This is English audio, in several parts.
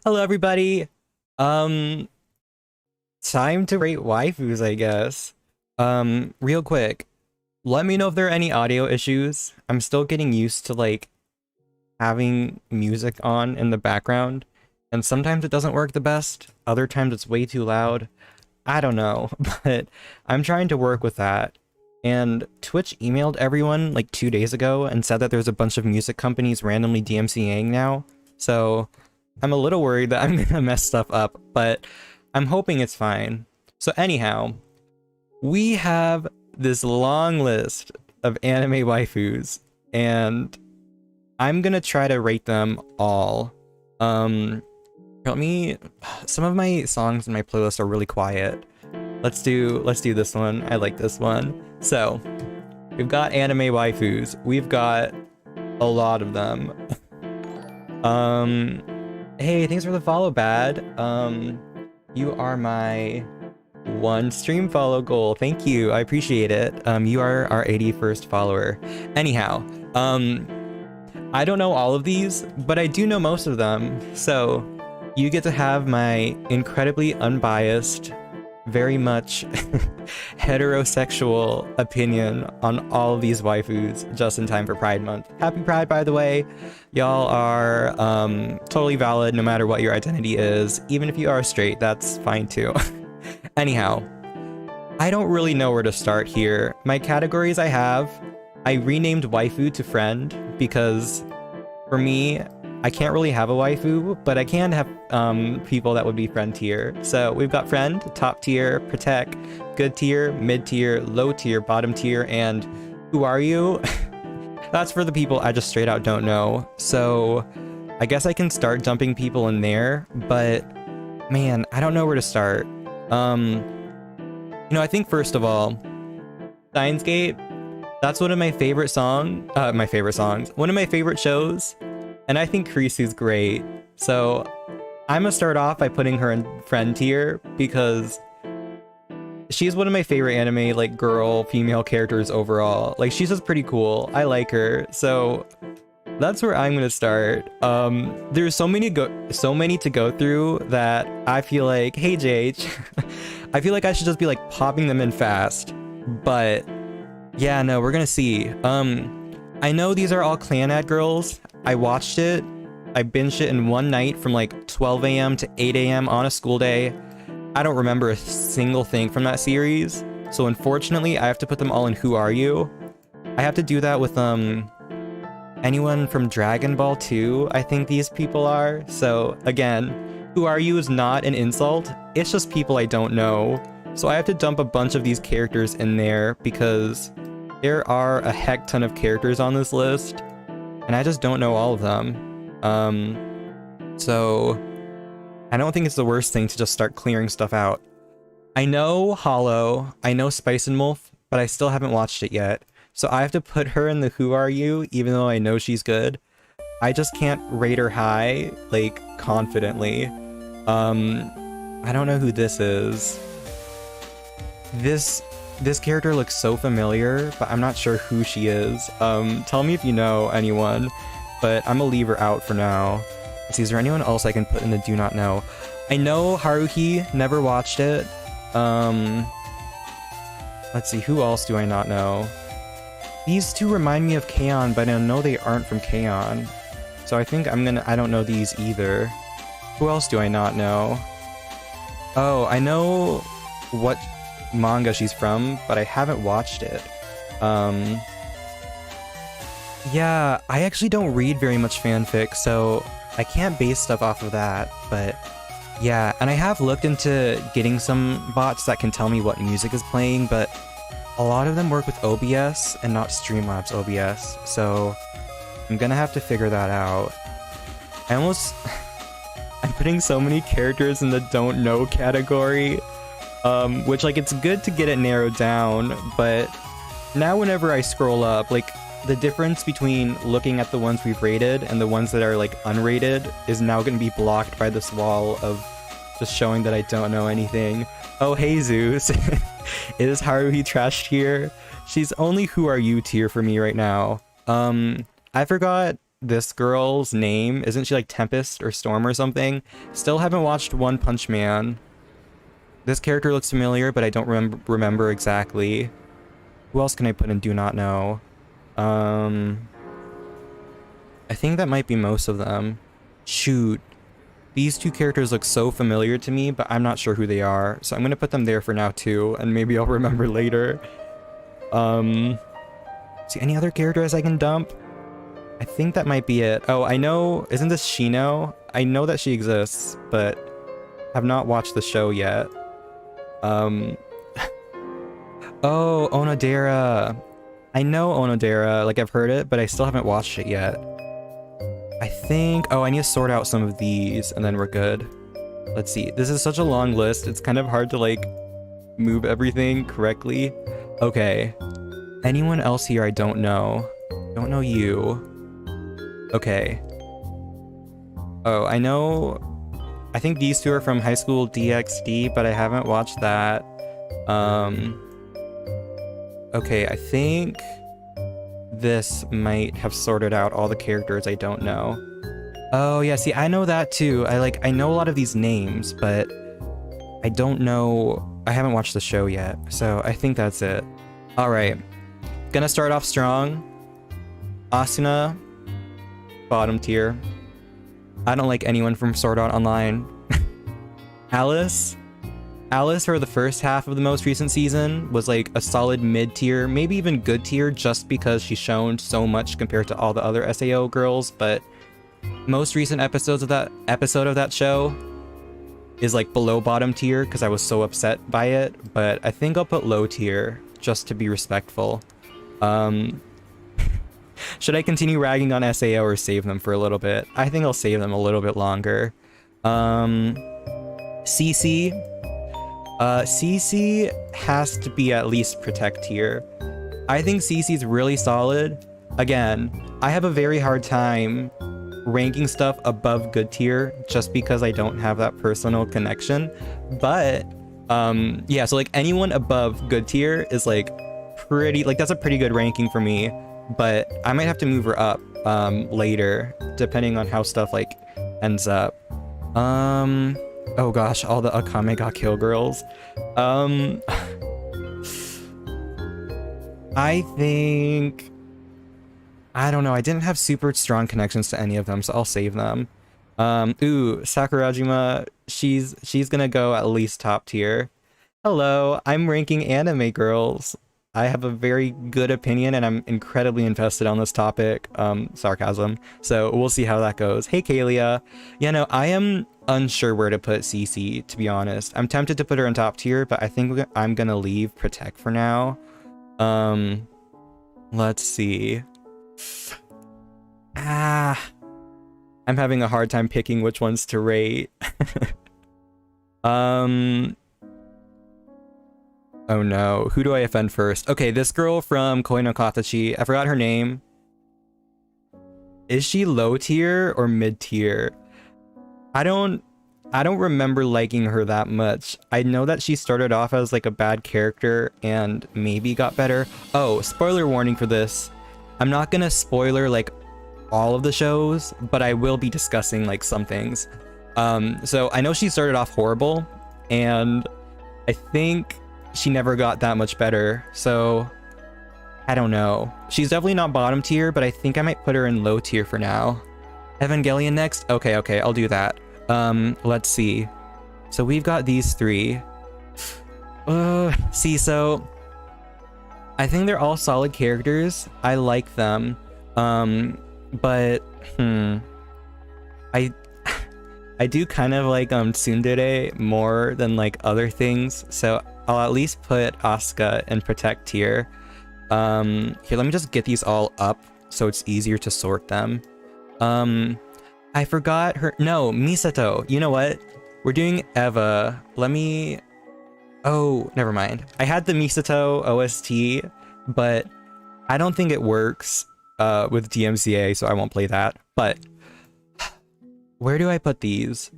Hello, everybody. Um, Time to rate waifus, I guess. Real quick, let me know if there are any audio issues. I'm still getting used to like having music on in the background, and sometimes it doesn't work the best. Other times it's way too loud. I don't know, but I'm trying to work with that. And Twitch emailed everyone like 2 days ago and said that there's a bunch of music companies randomly DMCAing now. So I'm a little worried that I'm gonna mess stuff up, but I'm hoping it's fine. So anyhow, we have this long list of anime waifus, and I'm gonna try to rate them all. Let me. Some of my songs in my playlist are really quiet. Let's do this one. I like this one. So we've got anime waifus. We've got a lot of them. Hey, thanks for the follow, Bad. You are my one stream follow goal. Thank you. I appreciate it. You are our 81st follower. Anyhow, I don't know all of these, but I do know most of them. So you get to have my incredibly unbiased, very much heterosexual opinion on all of these waifus just in time for Pride Month. Happy Pride, by the way. Y'all are totally valid no matter what your identity is. Even if you are straight, that's fine too. Anyhow, I don't really know where to start here. My categories I renamed waifu to friend because for me, I can't really have a waifu, but I can have people that would be friend tier. So we've got friend, top tier, protect, good tier, mid tier, low tier, bottom tier, and who are you? That's for the people I just straight out don't know. So I guess I can start dumping people in there, but man, I don't know where to start. I think first of all, Steins Gate, that's one of my favorite songs, one of my favorite shows. And I think Kurisu's great. So I'm gonna start off by putting her in friend tier because she's one of my favorite anime, like, female characters overall. Like, she's just pretty cool. I like her. So that's where I'm gonna start. There's so many to go through that I feel like, hey JH, I feel like I should just be like popping them in fast. But yeah, no, we're gonna see. I know these are all Clan Ad girls. I watched it. I binged it in one night from like 12 a.m. to 8 a.m. on a school day. I don't remember a single thing from that series. So unfortunately, I have to put them all in Who Are You? I have to do that with anyone from Dragon Ball 2, I think these people are. So again, Who Are You is not an insult. It's just people I don't know. So I have to dump a bunch of these characters in there because there are a heck ton of characters on this list, and I just don't know all of them. So I don't think it's the worst thing to just start clearing stuff out. I know Hollow, I know Spice and Wolf, but I still haven't watched it yet. So I have to put her in the Who Are You, even though I know she's good. I just can't rate her high, like, confidently. I don't know who this is. This character looks so familiar, but I'm not sure who she is. Tell me if you know anyone, but I'm gonna leave her out for now. Let's see, is there anyone else I can put in the do not know? I know Haruhi, never watched it. Let's see, who else do I not know? These two remind me of K-On!, but I know they aren't from K-On!. So I think I don't know these either. Who else do I not know? Oh, I know what manga she's from, but I haven't watched it. Yeah, I actually don't read very much fanfic, so I can't base stuff off of that, but yeah, and I have looked into getting some bots that can tell me what music is playing, but a lot of them work with OBS and not Streamlabs OBS, so I'm gonna have to figure that out. I'm putting so many characters in the don't know category, which, like, it's good to get it narrowed down, but now whenever I scroll up, like, the difference between looking at the ones we've rated and the ones that are, like, unrated is now going to be blocked by this wall of just showing that I don't know anything. Oh, hey, Zeus. Is Haruhi trash tier? She's only Who Are You tier for me right now. I forgot this girl's name. Isn't she like Tempest or Storm or something? Still haven't watched One Punch Man. This character looks familiar, but I don't remember exactly. Who else can I put in Do Not Know? I think that might be most of them. Shoot. These two characters look so familiar to me, but I'm not sure who they are. So I'm going to put them there for now too, and maybe I'll remember later. See, any other characters I can dump? I think that might be it. Oh, I know, isn't this Shino? I know that she exists, but have not watched the show yet. Oh, Onodera. I know Onodera, like I've heard it, but I still haven't watched it yet. I think, oh, I need to sort out some of these and then we're good. Let's see, this is such a long list. It's kind of hard to like move everything correctly. Okay. Anyone else here I don't know. Don't know you. Okay. Oh, I know, I think these two are from High School DxD, but I haven't watched that. Okay, I think this might have sorted out all the characters I don't know. Oh yeah, see, I know that too. I know a lot of these names, but I don't know, I haven't watched the show yet, so I think that's it. Alright, gonna start off strong. Asuna, bottom tier. I don't like anyone from Sword Art Online. Alice for the first half of the most recent season was like a solid mid-tier, maybe even good tier, just because she's shown so much compared to all the other SAO girls, but most recent episode of that show is like below bottom tier because I was so upset by it, but I think I'll put low tier just to be respectful. Should I continue ragging on SAO or save them for a little bit? I think I'll save them a little bit longer. CC. CC has to be at least protect tier. I think CC's really solid. Again, I have a very hard time ranking stuff above good tier just because I don't have that personal connection. But yeah, so like anyone above good tier is like pretty, like that's a pretty good ranking for me. But I might have to move her up later, depending on how stuff like ends up. Oh gosh, all the Akame ga Kill girls. I think, I don't know, I didn't have super strong connections to any of them, so I'll save them. Ooh, Sakurajima, she's gonna go at least top tier. Hello, I'm ranking anime girls. I have a very good opinion and I'm incredibly invested on this topic. Sarcasm. So we'll see how that goes. Hey, Kalia. Yeah, no, I am unsure where to put CC, to be honest. I'm tempted to put her in top tier, but I think I'm gonna leave Protect for now. Let's see. I'm having a hard time picking which ones to rate. Oh no, who do I offend first? Okay, this girl from Koi no Katachi, I forgot her name. Is she low tier or mid tier? I don't remember liking her that much. I know that she started off as like a bad character and maybe got better. Oh, spoiler warning for this. I'm not gonna spoiler like all of the shows, but I will be discussing like some things. So I know she started off horrible and I think she never got that much better, so I don't know. She's definitely not bottom tier, but I think I might put her in low tier for now. Evangelion next? Okay, I'll do that. Let's see. So we've got these three. See, so I think they're all solid characters. I like them. But I do kind of like tsundere more than like other things, so I'll at least put Asuka in Protect tier. Here, let me just get these all up so it's easier to sort them. I forgot her. No, Misato. You know what? We're doing Eva. Let me. Oh, never mind. I had the Misato OST, but I don't think it works with DMCA, so I won't play that. But where do I put these?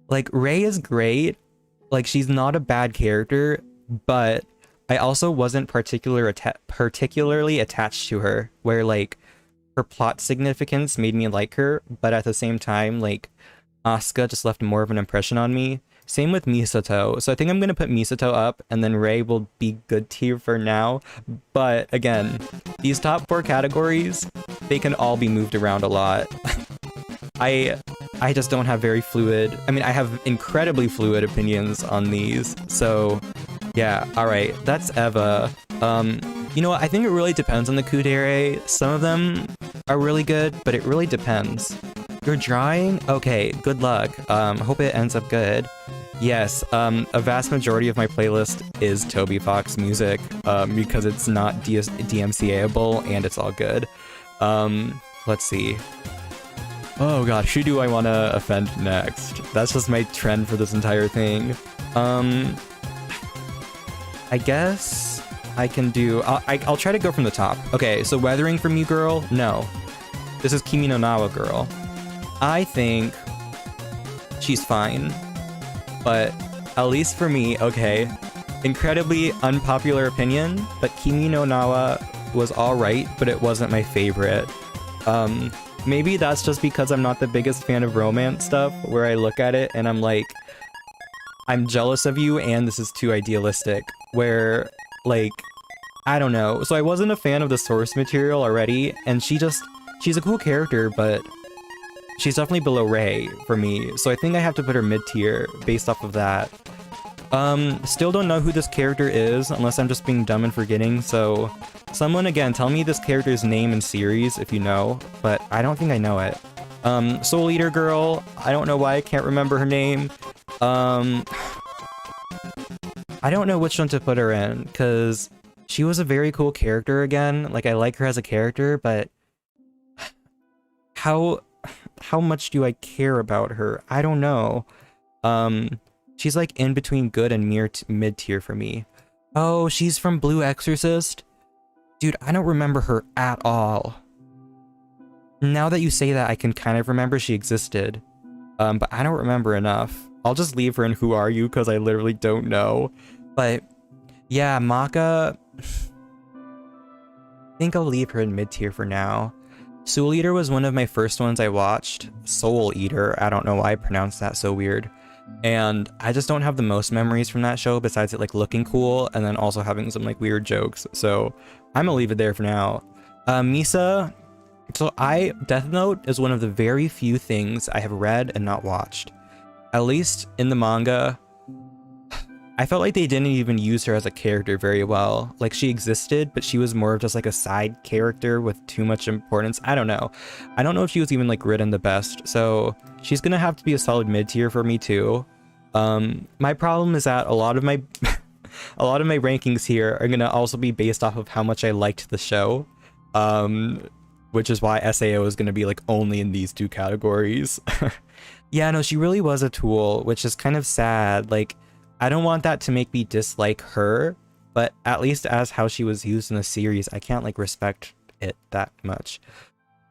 Like, Rei is great. Like, she's not a bad character, but I also wasn't particularly attached to her, where like her plot significance made me like her, but at the same time, like, Asuka just left more of an impression on me. Same with Misato. So I think I'm gonna put Misato up, and then Rei will be good tier for now. But again, these top 4 categories, they can all be moved around a lot. I just don't have very fluid, I mean, I have incredibly fluid opinions on these. So yeah, alright, that's Eva. You know what, I think it really depends on the kudere. Some of them are really good, but it really depends. You're drawing? Okay, good luck. Hope it ends up good. Yes, a vast majority of my playlist is Toby Fox music, because it's not DMCA-able and it's all good. Let's see. Oh gosh, who do I want to offend next? That's just my trend for this entire thing. I guess I can do... I'll try to go from the top. Okay, so Weathering from You Girl? No. This is Kimi no Nawa Girl. I think she's fine, but at least for me, okay, incredibly unpopular opinion, but Kimi no Nawa was alright, but it wasn't my favorite. Maybe that's just because I'm not the biggest fan of romance stuff, where I look at it and I'm like, I'm jealous of you and this is too idealistic, where, like, I don't know. So I wasn't a fan of the source material already, and she's a cool character, but she's definitely below Rei for me, so I think I have to put her mid-tier based off of that. Still don't know who this character is, unless I'm just being dumb and forgetting, so someone, again, tell me this character's name and series if you know, but I don't think I know it. Soul Eater Girl, I don't know why I can't remember her name. I don't know which one to put her in, because she was a very cool character again, like I like her as a character, but how much do I care about her? I don't know. She's like in between good and mid-tier for me. Oh, she's from Blue Exorcist? Dude, I don't remember her at all. Now that you say that, I can kind of remember she existed. But I don't remember enough. I'll just leave her in Who Are You, because I literally don't know. But yeah, Maka... I think I'll leave her in mid-tier for now. Soul Eater was one of my first ones I watched. Soul Eater, I don't know why I pronounced that so weird. And I just don't have the most memories from that show besides it like looking cool and then also having some like weird jokes. So I'm gonna leave it there for now. Misa, so Death Note is one of the very few things I have read and not watched. At least in the manga, I felt like they didn't even use her as a character very well. Like, she existed, but she was more of just like a side character with too much importance. I don't know. I don't know if she was even like written the best. So she's gonna have to be a solid mid-tier for me too. My problem is that a lot of my rankings here are gonna also be based off of how much I liked the show. Which is why SAO is gonna be like only in these 2 categories. Yeah, no, she really was a tool, which is kind of sad. Like, I don't want that to make me dislike her, but at least as how she was used in the series, I can't like respect it that much.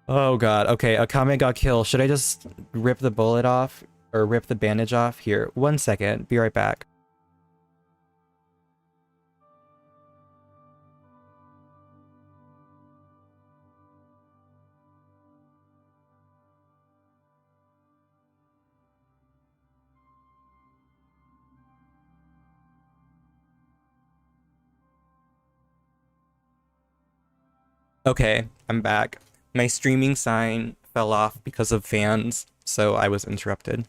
Oh god, okay, Akame got killed. Should I just rip the bullet off or rip the bandage off? Here, 1 second, be right back. Okay, I'm back. My streaming sign fell off because of fans, so I was interrupted.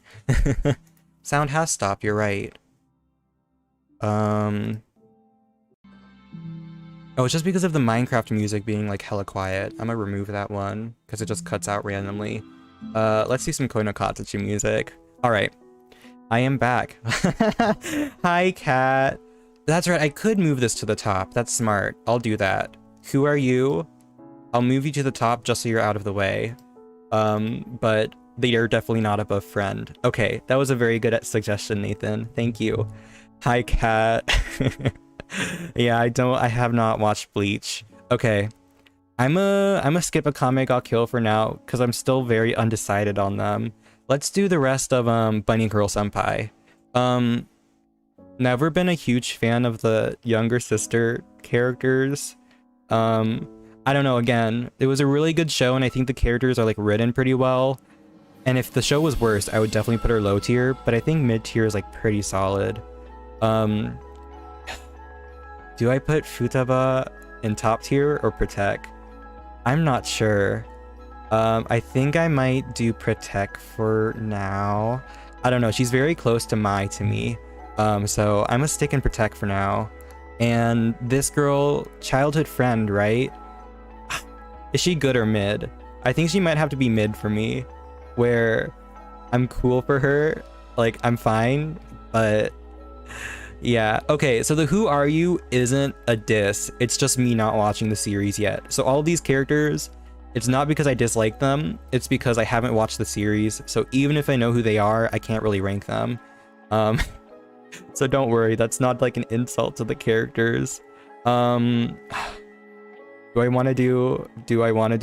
Sound has stopped, you're right. Oh, it's just because of the Minecraft music being like hella quiet. I'm gonna remove that one, because it just cuts out randomly. Let's see some Koinokatsuchi music. Alright. I am back. Hi, cat. That's right, I could move this to the top. That's smart. I'll do that. Who are you? I'll move you to the top just so you're out of the way. But they are definitely not above friend. Okay, that was a very good suggestion, Nathan. Thank you. Hi, cat. Yeah, I have not watched Bleach. Okay. I'm a skip Akame ga Kill for now, because I'm still very undecided on them. Let's do the rest of Bunny Girl Senpai. Never been a huge fan of the younger sister characters. I don't know, again, it was a really good show, and I think the characters are like written pretty well. And if the show was worse, I would definitely put her low tier, but I think mid tier is like pretty solid. Do I put Futaba in top tier or Protect? I'm not sure. I think I might do Protect for now. I don't know, she's very close to Mai to me. So I'm gonna stick in Protect for now. And this girl, childhood friend, right? Is she good or mid? I think she might have to be mid for me, where I'm cool for her, like I'm fine, but yeah. Okay, so the Who Are You isn't a diss, it's just me not watching the series yet. So all of these characters, it's not because I dislike them, it's because I haven't watched the series, so even if I know who they are, I can't really rank them. So don't worry, that's not like an insult to the characters. Do I want to do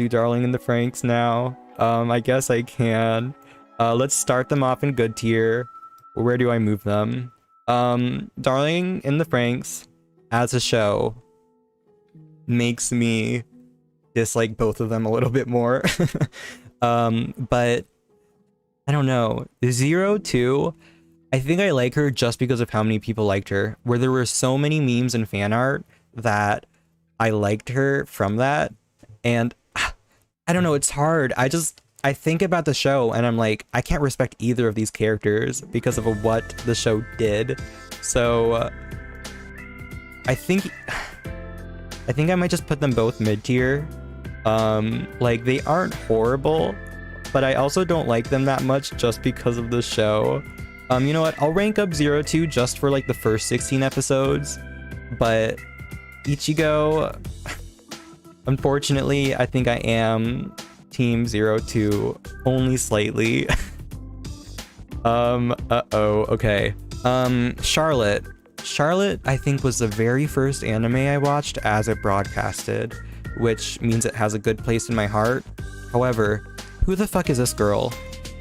Darling in the Franxx now? I guess I can. Let's start them off in good tier. Where do I move them? Darling in the Franxx as a show makes me dislike both of them a little bit more. But I don't know. 0-2, I think I like her just because of how many people liked her. Where there were so many memes and fan art that I liked her from that. And I don't know, it's hard. I think about the show and I'm like, I can't respect either of these characters because of what the show did. So I think I might just put them both mid-tier. Like, they aren't horrible, but I also don't like them that much just because of the show. You know what? I'll rank up 0-2 just for like the first 16 episodes, but Ichigo, unfortunately, I think I am team 0-2 only slightly. Okay. Charlotte, I think, was the very first anime I watched as it broadcasted, which means it has a good place in my heart. However, who the fuck is this girl?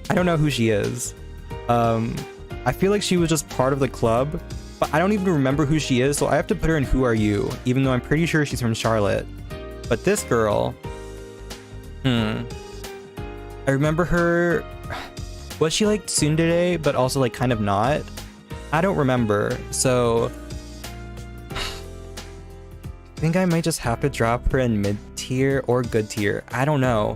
I don't know who she is. I feel like she was just part of the club, but I don't even remember who she is, so I have to put her in Who Are You, even though I'm pretty sure she's from Charlotte. But this girl, I remember her. Was she like tsundere, but also like kind of not? I don't remember, so I think I might just have to drop her in mid-tier or good tier. I don't know.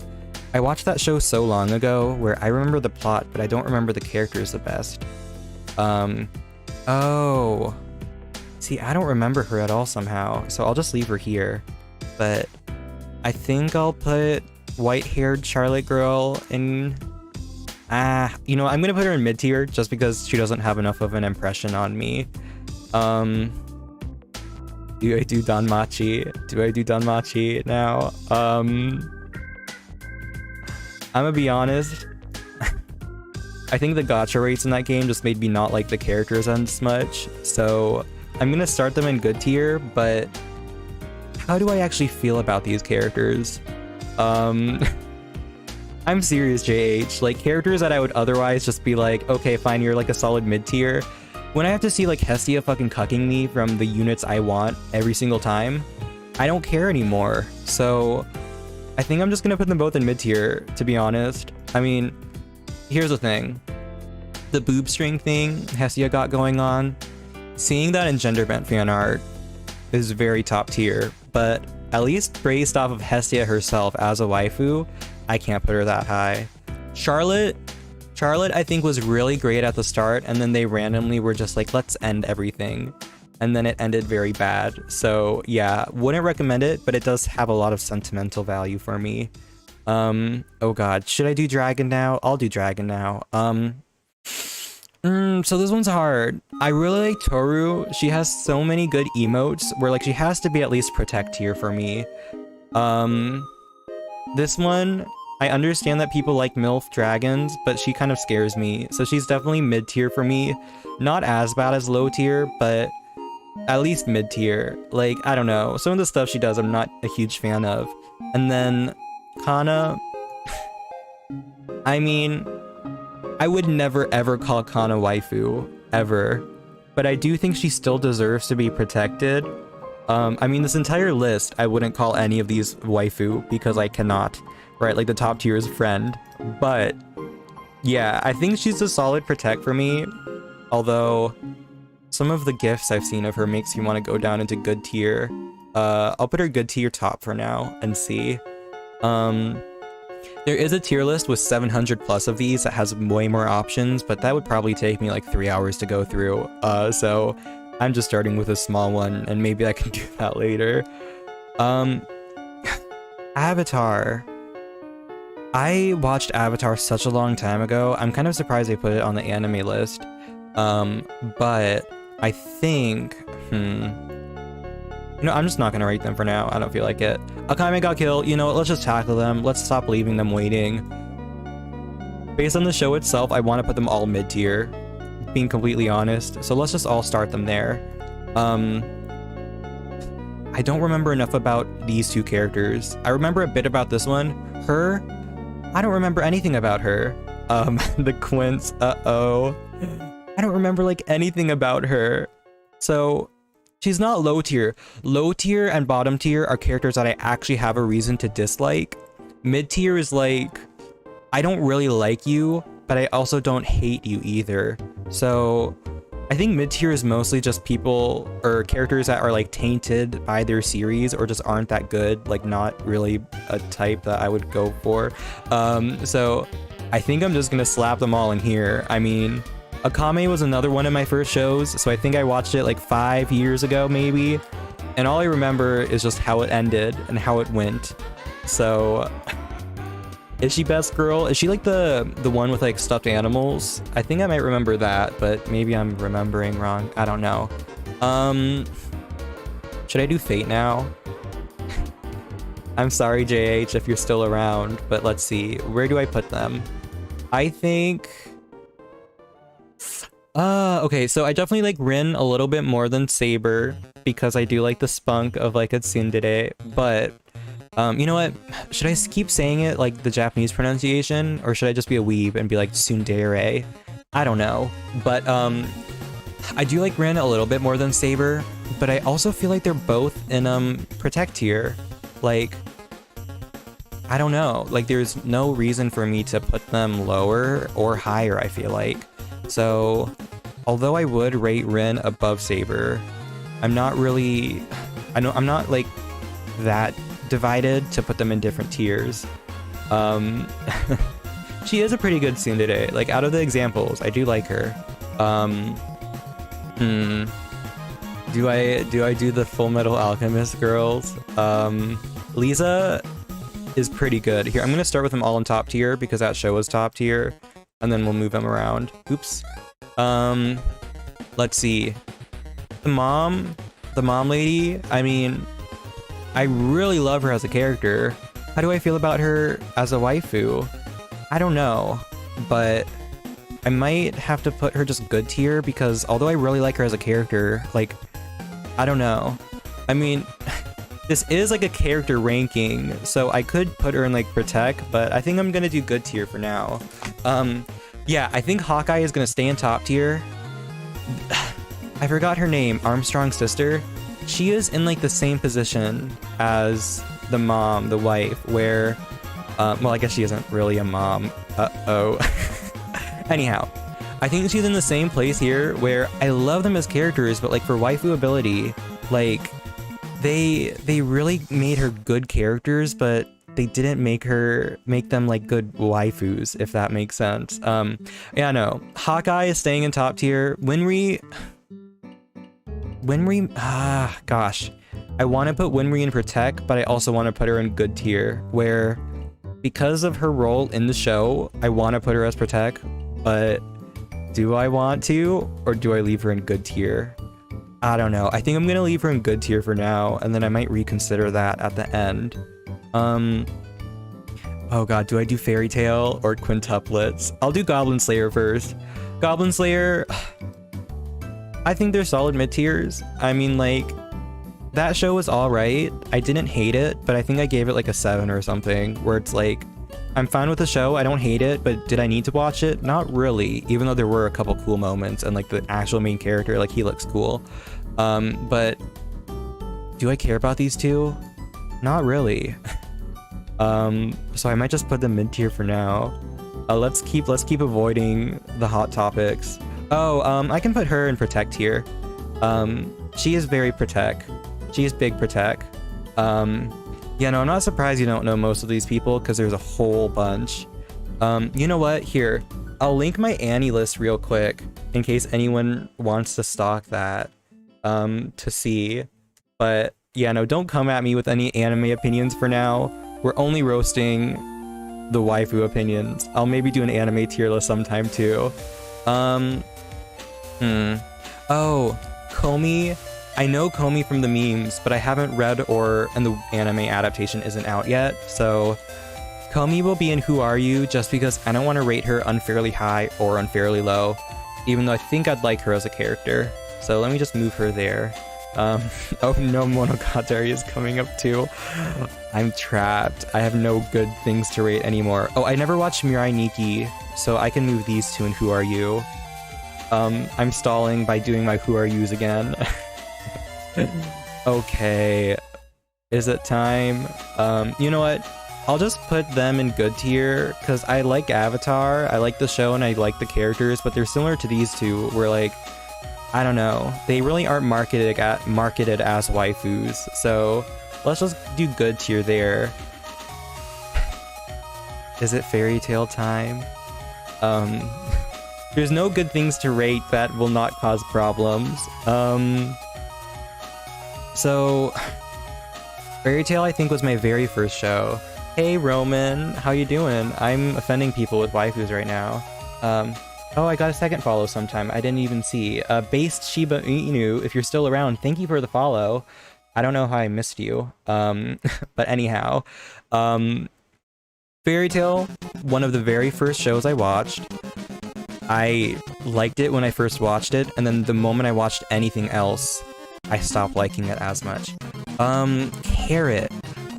I watched that show so long ago where I remember the plot, but I don't remember the characters the best. Oh. See, I don't remember her at all somehow, so I'll just leave her here. But I think I'll put white-haired Charlotte girl in... you know, I'm gonna put her in mid-tier just because she doesn't have enough of an impression on me. Do I do Danmachi? Do I do Danmachi now? I'm gonna be honest. I think the gacha rates in that game just made me not like the characters as much. So I'm gonna start them in good tier, but how do I actually feel about these characters? I'm serious, JH. Like, characters that I would otherwise just be like, okay, fine, you're like a solid mid-tier. When I have to see like Hestia fucking cucking me from the units I want every single time, I don't care anymore. So I think I'm just gonna put them both in mid-tier, to be honest. I mean, here's the thing. The boob string thing Hestia got going on, seeing that in gender bent fan art is very top tier, but at least based off of Hestia herself as a waifu, I can't put her that high. Charlotte, I think, was really great at the start, and then they randomly were just like, let's end everything. And then it ended very bad. So yeah, wouldn't recommend it, but it does have a lot of sentimental value for me. Oh god, should I do Dragon now? I'll do Dragon now. So this one's hard. I really like Toru. She has so many good emotes where like she has to be at least protect tier for me. This one, I understand that people like MILF dragons, but she kind of scares me. So she's definitely mid-tier for me. Not as bad as low tier, but at least mid-tier. Like, I don't know. Some of the stuff she does I'm not a huge fan of. And then Kana, I mean, I would never ever call Kana waifu, ever. But I do think she still deserves to be protected. I mean, this entire list, I wouldn't call any of these waifu because I cannot, right? Like the top tier is friend, but yeah, I think she's a solid protect for me. Although some of the gifs I've seen of her makes me want to go down into good tier. I'll put her good tier top for now and see. There is a tier list with 700 plus of these that has way more options, but that would probably take me like 3 hours to go through. So I'm just starting with a small one, and maybe I can do that later. Avatar. I watched Avatar such a long time ago. I'm kind of surprised they put it on the anime list. But I think, you know, I'm just not gonna rate them for now. I don't feel like it. Akame got killed. You know what? Let's just tackle them. Let's stop leaving them waiting. Based on the show itself, I want to put them all mid-tier, being completely honest. So let's just all start them there. I don't remember enough about these two characters. I remember a bit about this one. Her, I don't remember anything about her. The Quince, uh-oh. I don't remember like anything about her. So she's not low tier. Low tier and bottom tier are characters that I actually have a reason to dislike. Mid tier is like, I don't really like you, but I also don't hate you either. So I think mid tier is mostly just people or characters that are like tainted by their series or just aren't that good, like not really a type that I would go for. So I think I'm just gonna slap them all in here. I mean, Akame was another one of my first shows, so I think I watched it like 5 years ago maybe, and all I remember is just how it ended and how it went. So is she best girl? Is she like the one with like stuffed animals? I think I might remember that, but maybe I'm remembering wrong. I don't know. Should I do Fate now? I'm sorry, JH, if you're still around, but let's see. Where do I put them? I think... okay, so I definitely like Rin a little bit more than Saber because I do like the spunk of like a tsundere, but you know what? Should I keep saying it like the Japanese pronunciation, or should I just be a weeb and be like tsundere? I don't know, but I do like Rin a little bit more than Saber, but I also feel like they're both in protect tier. Like, I don't know, like there's no reason for me to put them lower or higher, I feel like. So, although I would rate Rin above Saber, I'm not really, I'm not like that divided to put them in different tiers. She is a pretty good tsundere. Like out of the examples, I do like her. Do I do the Full Metal Alchemist girls? Lisa is pretty good. Here, I'm gonna start with them all in top tier because that show was top tier. And then we'll move them around. Oops. Let's see. The mom lady, I mean, I really love her as a character. How do I feel about her as a waifu? I don't know, but I might have to put her just good tier because although I really like her as a character, like, I don't know. I mean, this is like a character ranking, so I could put her in like Protect, but I think I'm gonna do good tier for now. Yeah, I think Hawkeye is gonna stay in top tier. I forgot her name, Armstrong's sister. She is in like the same position as the mom, the wife, where, well, I guess she isn't really a mom. Uh-oh. Anyhow, I think she's in the same place here where I love them as characters, but like for waifu ability, like, they really made her good characters, but they didn't make them like good waifus, if that makes sense. Yeah, no. Hawkeye is staying in top tier. Winry, gosh. I want to put Winry in Protect, but I also want to put her in good tier, where because of her role in the show, I want to put her as Protect, but do I want to, or do I leave her in good tier? I don't know. I think I'm gonna leave her in good tier for now, and then I might reconsider that at the end. Oh god, do I do Fairy Tail or Quintuplets? I'll do Goblin Slayer first. Goblin Slayer, I think they're solid mid-tiers. I mean, like, that show was alright. I didn't hate it, but I think I gave it like a 7 or something, where it's like, I'm fine with the show, I don't hate it, but did I need to watch it? Not really, even though there were a couple cool moments, and like the actual main character, like he looks cool. But Do I care about these two? Not really. So I might just put them mid-tier for now. Let's keep avoiding the hot topics. Oh, I can put her in protect tier. She is very protect. She is big protect. Yeah, no, I'm not surprised you don't know most of these people because there's a whole bunch. You know what? Here, I'll link my Annie list real quick in case anyone wants to stalk that to see. But yeah, no, don't come at me with any anime opinions for now. We're only roasting the waifu opinions. I'll maybe do an anime tier list sometime too. Oh, Komi. I know Komi from the memes, but I haven't read and the anime adaptation isn't out yet, so Komi will be in Who Are You just because I don't want to rate her unfairly high or unfairly low, even though I think I'd like her as a character. So let me just move her there. Oh no, Monogatari is coming up too. I'm trapped. I have no good things to rate anymore. Oh, I never watched Mirai Nikki, so I can move these two in Who Are You. I'm stalling by doing my Who Are Yous again. Okay, is it time? You know what? I'll just put them in good tier because I like Avatar, I like the show, and I like the characters, but they're similar to these two where, like, I don't know, they really aren't marketed as waifus, so let's just do good tier there. Is it fairy tale time? There's no good things to rate that will not cause problems. So Fairy Tail I think was my very first show. Hey Roman, how you doing? I'm offending people with waifus right now. Oh, I got a second follow sometime. I didn't even see. Based Shiba Inu, if you're still around, thank you for the follow. I don't know how I missed you. But anyhow, Fairy Tail, one of the very first shows I watched. I liked it when I first watched it, and then the moment I watched anything else, I stopped liking it as much. Carrot.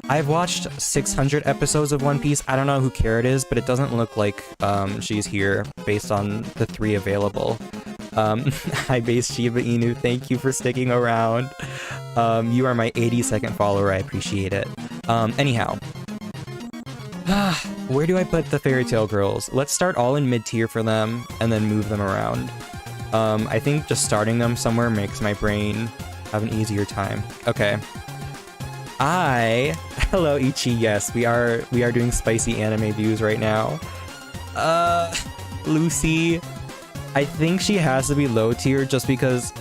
I've watched 600 episodes of One Piece. I don't know who Carrot is, but it doesn't look like she's here based on the 3 available. Hi, base Shiba Inu. Thank you for sticking around. You are my 82nd follower. I appreciate it. Anyhow. Where do I put the Fairy Tail girls? Let's start all in mid-tier for them and then move them around. I think just starting them somewhere makes my brain have an easier time. Okay. Hello Ichi, yes, we are doing spicy anime views right now. Lucy, I think she has to be low tier just because,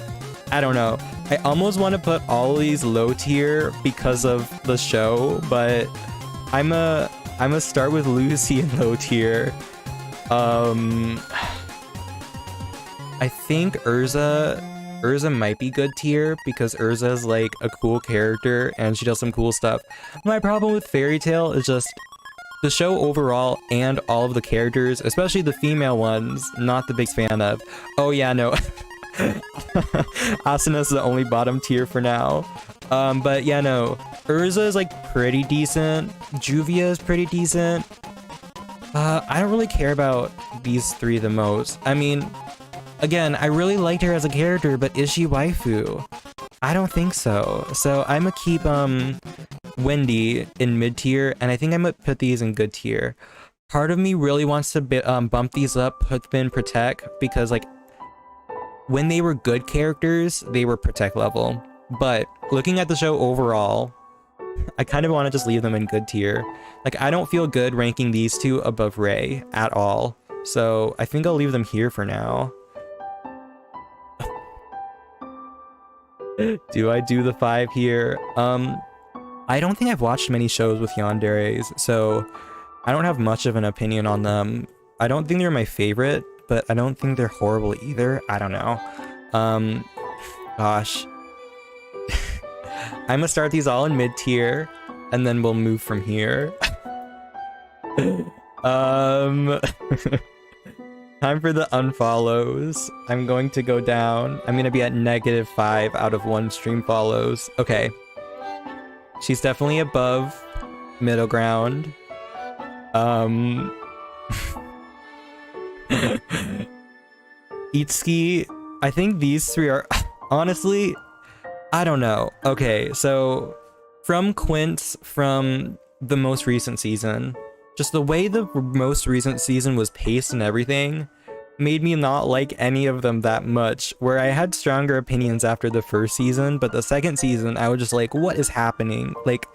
I don't know. I almost want to put all of these low tier because of the show, but I'm a start with Lucy in low tier. I think Urza might be good tier because Urza is like a cool character and she does some cool stuff. My problem with Fairy Tail is just the show overall and all of the characters, especially the female ones, not the biggest fan of. Oh yeah, no. Asuna's the only bottom tier for now. But yeah, no. Urza is like pretty decent. Juvia is pretty decent. I don't really care about these 3 the most. I mean, again, I really liked her as a character, but is she waifu? I don't think so. So I'm gonna keep Wendy in mid tier, and I think I'm gonna put these in good tier. Part of me really wants to bump these up, put them in protect, because like when they were good characters, they were protect level. But looking at the show overall, I kind of want to just leave them in good tier. Like I don't feel good ranking these 2 above Rei at all. So I think I'll leave them here for now. Do I do the 5 here? I don't think I've watched many shows with yanderes, so I don't have much of an opinion on them. I don't think they're my favorite, but I don't think they're horrible either. I don't know. Gosh. I'm gonna start these all in mid tier, and then we'll move from here. Time for the unfollows. I'm going to go down. I'm gonna be at -5 out of 1 stream follows. Okay. She's definitely above middle ground. Itsuki, I think these 3 are honestly I don't know. Okay, so from Quince, from the most recent season, just the way the most recent season was paced and everything made me not like any of them that much, where I had stronger opinions after the first season, but the second season I was just like, what is happening? Like,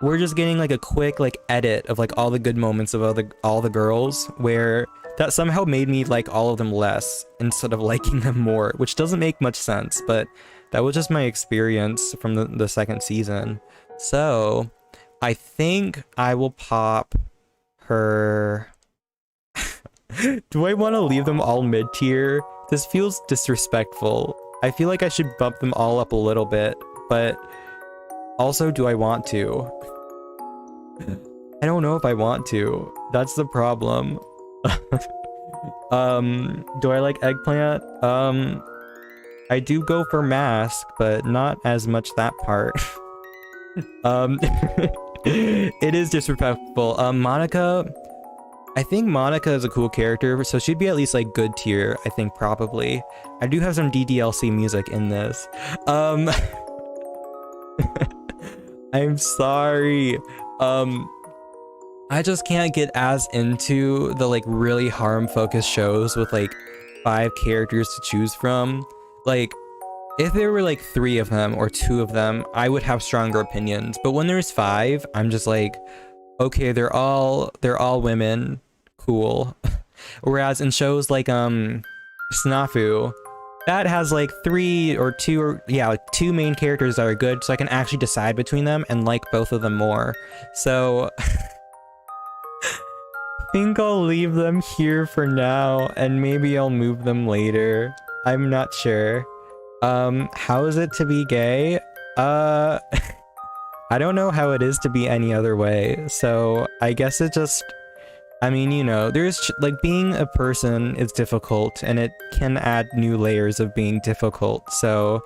we're just getting like a quick like edit of like all the good moments of all the girls, where that somehow made me like all of them less instead of liking them more, which doesn't make much sense, but that was just my experience from the second season. So I think I will pop her. Do I want to leave them all mid-tier? This feels disrespectful. I feel like I should bump them all up a little bit, but also, do I want to? I don't know if I want to. That's the problem. Do I like eggplant? I do go for mask, but not as much that part. It is disrespectful. Monica, I think Monica is a cool character, so she'd be at least like good tier, I think, probably. I do have some DDLC music in this. I'm sorry. I just can't get as into the like really harem focused shows with like 5 characters to choose from. Like, if there were like 3 of them or 2 of them, I would have stronger opinions. But when there's 5, I'm just like, okay, they're all women, cool. Whereas in shows like Snafu, that has like 3 or 2 or yeah, like 2 main characters that are good, so I can actually decide between them and like both of them more. So I think I'll leave them here for now, and maybe I'll move them later. I'm not sure. How is it to be gay? I don't know how it is to be any other way, so I guess it just, I mean, you know, there's like being a person is difficult, and it can add new layers of being difficult, so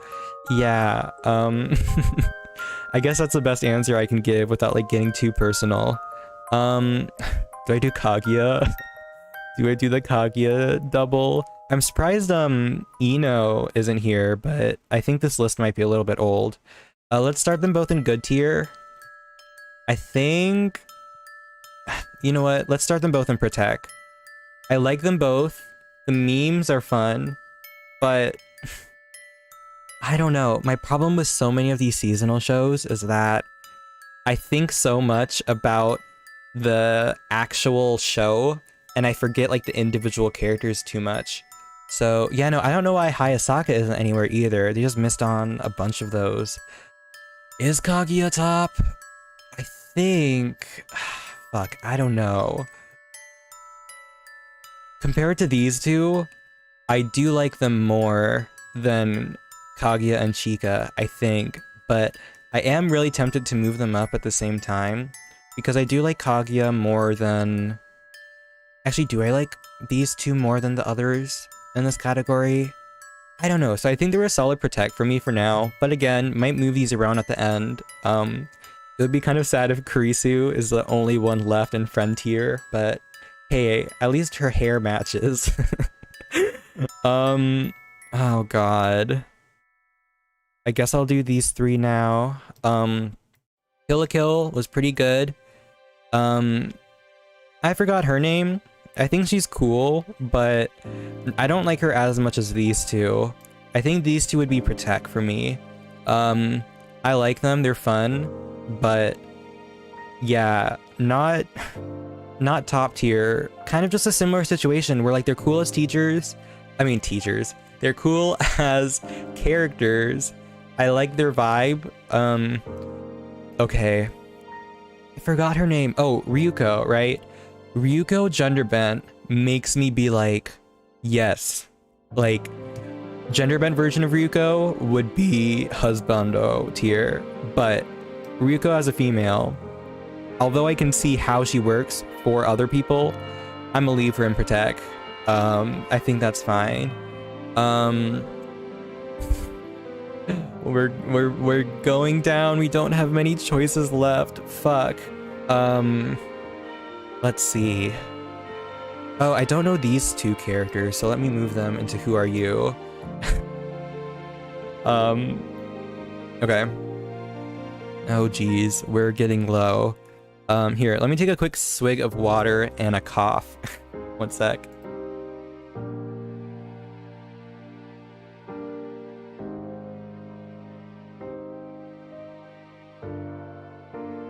yeah, I guess that's the best answer I can give without like getting too personal. Do I do Kaguya? Do I do the Kaguya double? I'm surprised Ino isn't here, but I think this list might be a little bit old. Let's start them both in good tier. I think, you know what? Let's start them both in Protect. I like them both. The memes are fun, but I don't know. My problem with so many of these seasonal shows is that I think so much about the actual show and I forget like the individual characters too much. So yeah, no, I don't know why Hayasaka isn't anywhere either. They just missed on a bunch of those. Is Kaguya top? I think... Fuck, I don't know. Compared to these two, I do like them more than Kaguya and Chika, I think. But I am really tempted to move them up at the same time, because I do like Kaguya more than... Actually, do I like these two more than the others in this category? I don't know, so I think they're a solid Protect for me for now, but again, might move these around at the end. It would be kind of sad if Kurisu is the only one left in friend tier, but hey, at least her hair matches. Oh god. I guess I'll do these 3 now. Kill a Kill was pretty good. I forgot her name. I think she's cool, but I don't like her as much as these two. I think these two would be Protect for me. I like them, they're fun, but yeah, not top tier. Kind of just a similar situation where like they're cool as teachers. I mean teachers. They're cool as characters. I like their vibe. Okay. I forgot her name. Oh, Ryuko, right? Ryuko gender bent makes me be like, yes. Like, gender bent version of Ryuko would be husbando tier, but Ryuko as a female, although I can see how she works for other people, I'm a leave her in Protect. I think that's fine. We're going down. We don't have many choices left. Fuck. Let's see. Oh, I don't know these two characters, so let me move them into Who Are You? Okay. Oh geez, we're getting low. Here, let me take a quick swig of water and a cough. One sec.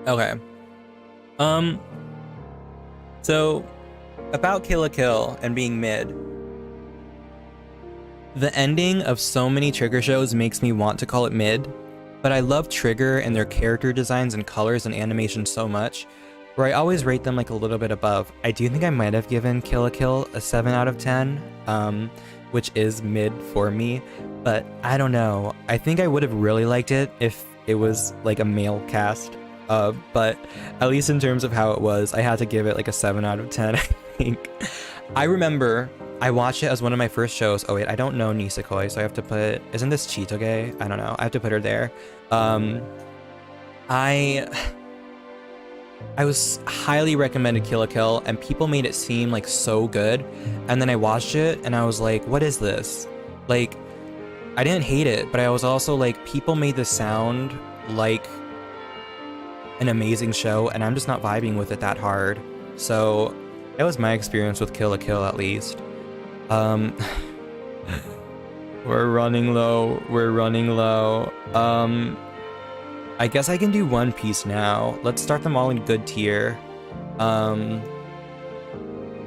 Okay. So about Kill la Kill and being mid. The ending of so many Trigger shows makes me want to call it mid, but I love Trigger and their character designs and colors and animation so much, where I always rate them like a little bit above. I do think I might have given Kill la Kill a 7 out of 10, which is mid for me, but I don't know. I think I would have really liked it if it was like a male cast, but at least in terms of how it was, I had to give it like a 7 out of 10, I think. I remember I watched it as one of my first shows. Oh wait, I don't know Nisekoi, so I have to put... Isn't this Chitoge? I don't know. I have to put her there. I was highly recommended Kill la Kill, and people made it seem like so good. And then I watched it, and I was like, what is this? Like, I didn't hate it, but I was also like, people made this sound like an amazing show, and I'm just not vibing with it that hard. So that was my experience with Kill la Kill, at least. We're running low. We're running low. I guess I can do One Piece now. Let's start them all in good tier.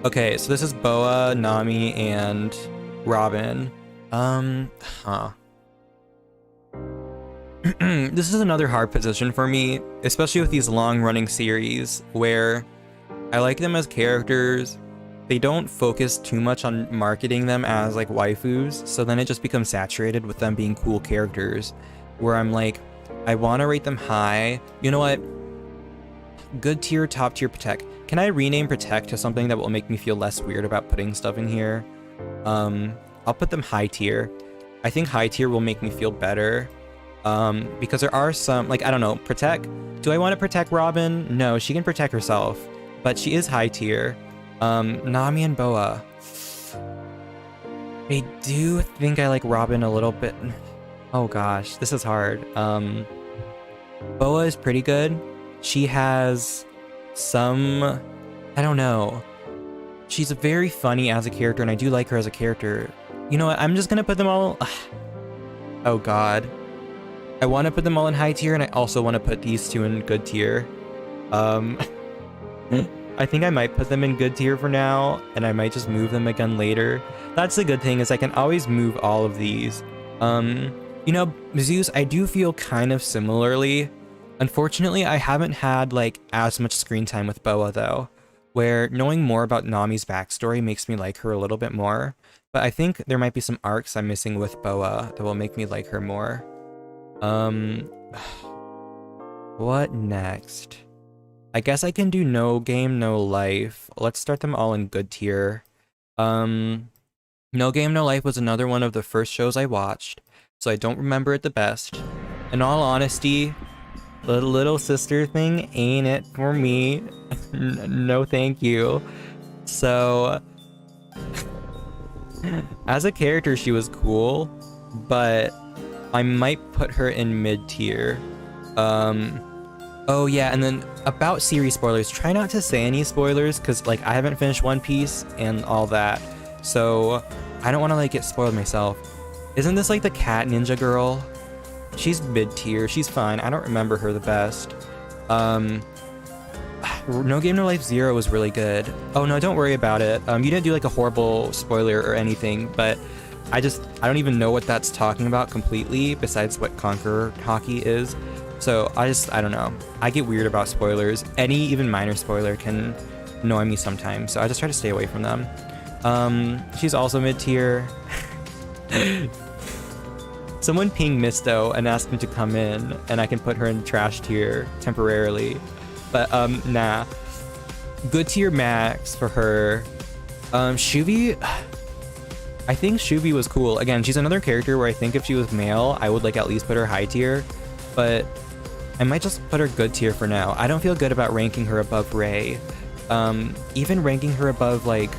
Okay, so this is Boa, Nami, and Robin. This is another hard position for me, especially with these long-running series where I like them as characters. They don't focus too much on marketing them as like waifus, so then it just becomes saturated with them being cool characters, where I'm like, I want to rate them high. You know what? Good tier, top tier, Protect. Can I rename Protect to something that will make me feel less weird about putting stuff in here? I'll put them high tier. I think high tier will make me feel better. Because there are some, like, I don't know, Protect. Do I want to protect Robin? No, she can protect herself, but she is high tier. Nami and Boa. I do think I like Robin a little bit. Oh gosh, this is hard. Boa is pretty good. She has some, I don't know. She's very funny as a character, and I do like her as a character. You know what, I'm just gonna put them all... Oh god. I want to put them all in high tier, and I also want to put these two in good tier. I think I might put them in good tier for now, and I might just move them again later. That's the good thing, is I can always move all of these. You know, Zeus, I do feel kind of similarly. Unfortunately, I haven't had like as much screen time with Boa though, where knowing more about Nami's backstory makes me like her a little bit more. But I think there might be some arcs I'm missing with Boa that will make me like her more. What next? I guess I can do No Game, No Life. Let's start them all in good tier. No Game, No Life was another one of the first shows I watched, so I don't remember it the best. In all honesty, the little sister thing ain't it for me. No thank you. So, as a character, she was cool, but I might put her in mid tier. Oh yeah, and then about series spoilers, try not to say any spoilers, because like I haven't finished One Piece and all that, so I don't want to like get spoiled myself. Isn't this like the cat ninja girl? She's mid tier, she's fine, I don't remember her the best. No Game No Life 0 was really good. Oh no, don't worry about it. You didn't do like a horrible spoiler or anything, but I don't even know what that's talking about completely, besides what Conqueror Hockey is. So I don't know. I get weird about spoilers. Any even minor spoiler can annoy me sometimes, so I just try to stay away from them. She's also mid-tier. Someone ping Misto and asked him to come in, and I can put her in trash tier temporarily. But nah. Good tier max for her. Shuvi, I think Shuvi was cool. Again, she's another character where I think if she was male, I would like at least put her high tier, but I might just put her good tier for now. I don't feel good about ranking her above Rei. Even ranking her above like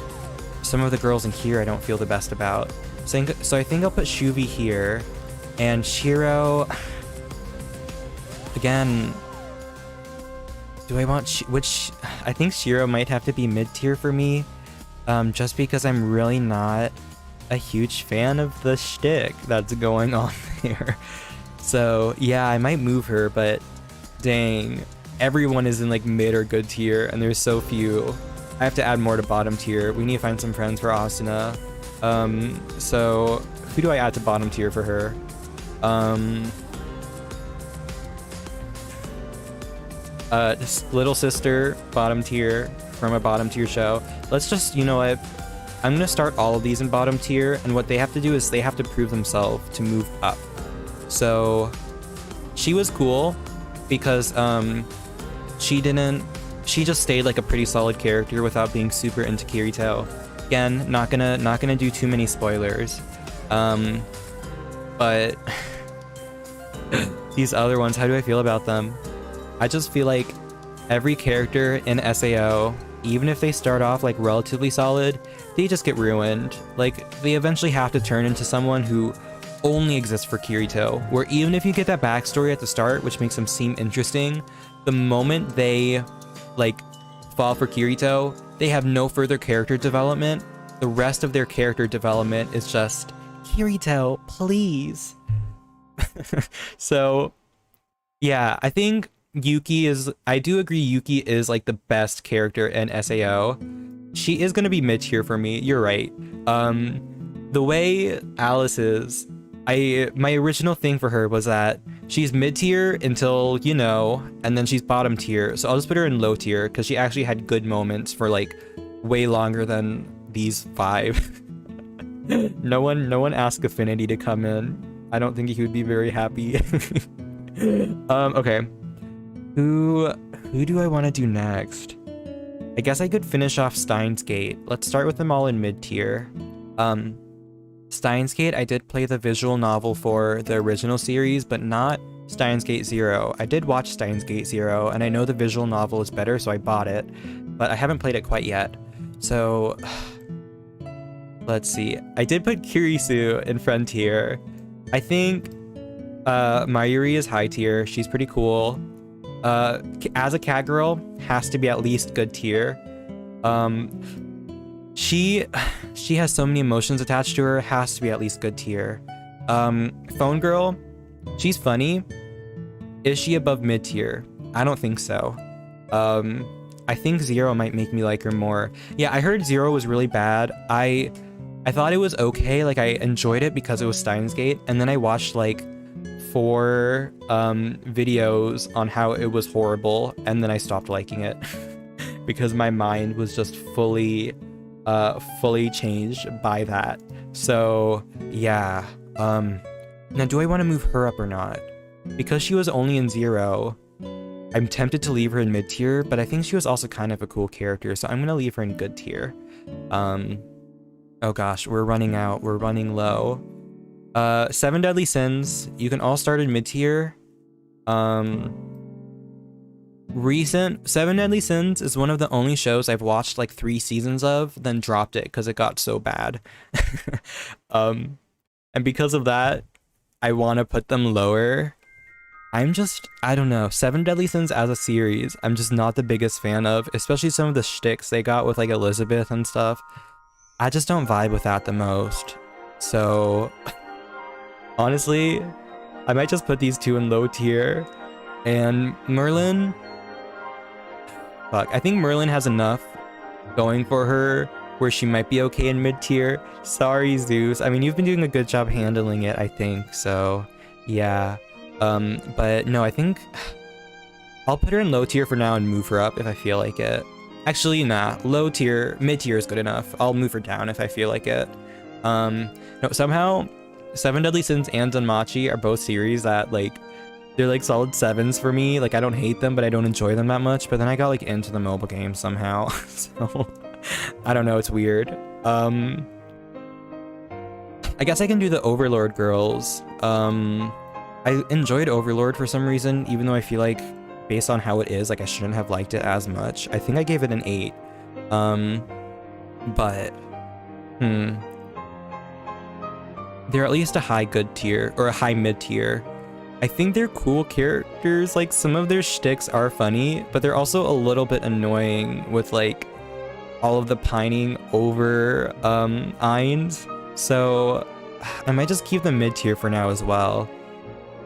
some of the girls in here I don't feel the best about. So I think I'll put Shuvi here, and Shiro, again, do I want which? I think Shiro might have to be mid-tier for me, just because I'm really not a huge fan of the shtick that's going on there. So yeah, I might move her, but dang, everyone is in like mid or good tier, and there's so few. I have to add more to bottom tier. We need to find some friends for Asuna. So who do I add to bottom tier for her? This little sister, bottom tier, from a bottom tier show. Let's just, you know what? I'm gonna start all of these in bottom tier, and what they have to do is they have to prove themselves to move up. So she was cool because she just stayed like a pretty solid character without being super into Kirito. Again, not gonna do too many spoilers. But these other ones, how do I feel about them? I just feel like every character in SAO, even if they start off like relatively solid, they just get ruined. Like, they eventually have to turn into someone who only exists for Kirito, where even if you get that backstory at the start, which makes them seem interesting, the moment they like fall for Kirito, they have no further character development. The rest of their character development is just, Kirito, please. So yeah, I think I do agree Yuki is like the best character in SAO. She is gonna be mid-tier for me, you're right. The way Alice is, my original thing for her was that she's mid-tier until, you know, and then she's bottom tier. So I'll just put her in low tier because she actually had good moments for like way longer than these 5. No one asked Affinity to come in. I don't think he would be very happy. Okay. Who do I want to do next? I guess I could finish off Steins Gate. Let's start with them all in mid-tier. Steins Gate, I did play the visual novel for the original series, but not Steins Gate 0. I did watch Steins Gate 0, and I know the visual novel is better, so I bought it, but I haven't played it quite yet. So, let's see. I did put Kirisu in friend tier. I think Mayuri is high tier. She's pretty cool. As a cat girl, has to be at least good tier. She has so many emotions attached to her, has to be at least good tier. Phone girl, she's funny. Is she above mid tier? I don't think so. I think 0 might make me like her more. Yeah, I heard 0 was really bad. I thought it was okay, like I enjoyed it because it was Steins Gate, and then I watched like 4 videos on how it was horrible, and then I stopped liking it because my mind was just fully changed by that. So yeah, now do I want to move her up or not? Because she was only in 0, I'm tempted to leave her in mid tier, but I think she was also kind of a cool character, so I'm gonna leave her in good tier. Oh gosh, we're running low. 7 Deadly Sins, you can all start in mid-tier. Recent 7 Deadly Sins is one of the only shows I've watched like 3 seasons of, then dropped it because it got so bad. And because of that, I want to put them lower. I don't know, 7 Deadly Sins as a series, I'm just not the biggest fan of, especially some of the shticks they got with like Elizabeth and stuff. I just don't vibe with that the most. So honestly, I might just put these 2 in low tier. And Merlin, fuck, I think Merlin has enough going for her where she might be okay in mid tier. Sorry, Zeus. I mean, you've been doing a good job handling it, I think. So yeah. But no, I think I'll put her in low tier for now and move her up if I feel like it. Actually, nah, low tier, mid tier is good enough. I'll move her down if I feel like it. No, somehow 7 Deadly Sins and Danmachi are both series that like, they're like solid 7s for me. Like, I don't hate them, but I don't enjoy them that much. But then I got like into the mobile game somehow. So I don't know, it's weird. I guess I can do the Overlord girls. I enjoyed Overlord for some reason, even though I feel like based on how it is, like I shouldn't have liked it as much. I think I gave it an 8. But they're at least a high good tier or a high mid tier. I think they're cool characters. Like, some of their shticks are funny, but they're also a little bit annoying with like all of the pining over Ainz. So I might just keep them mid tier for now as well.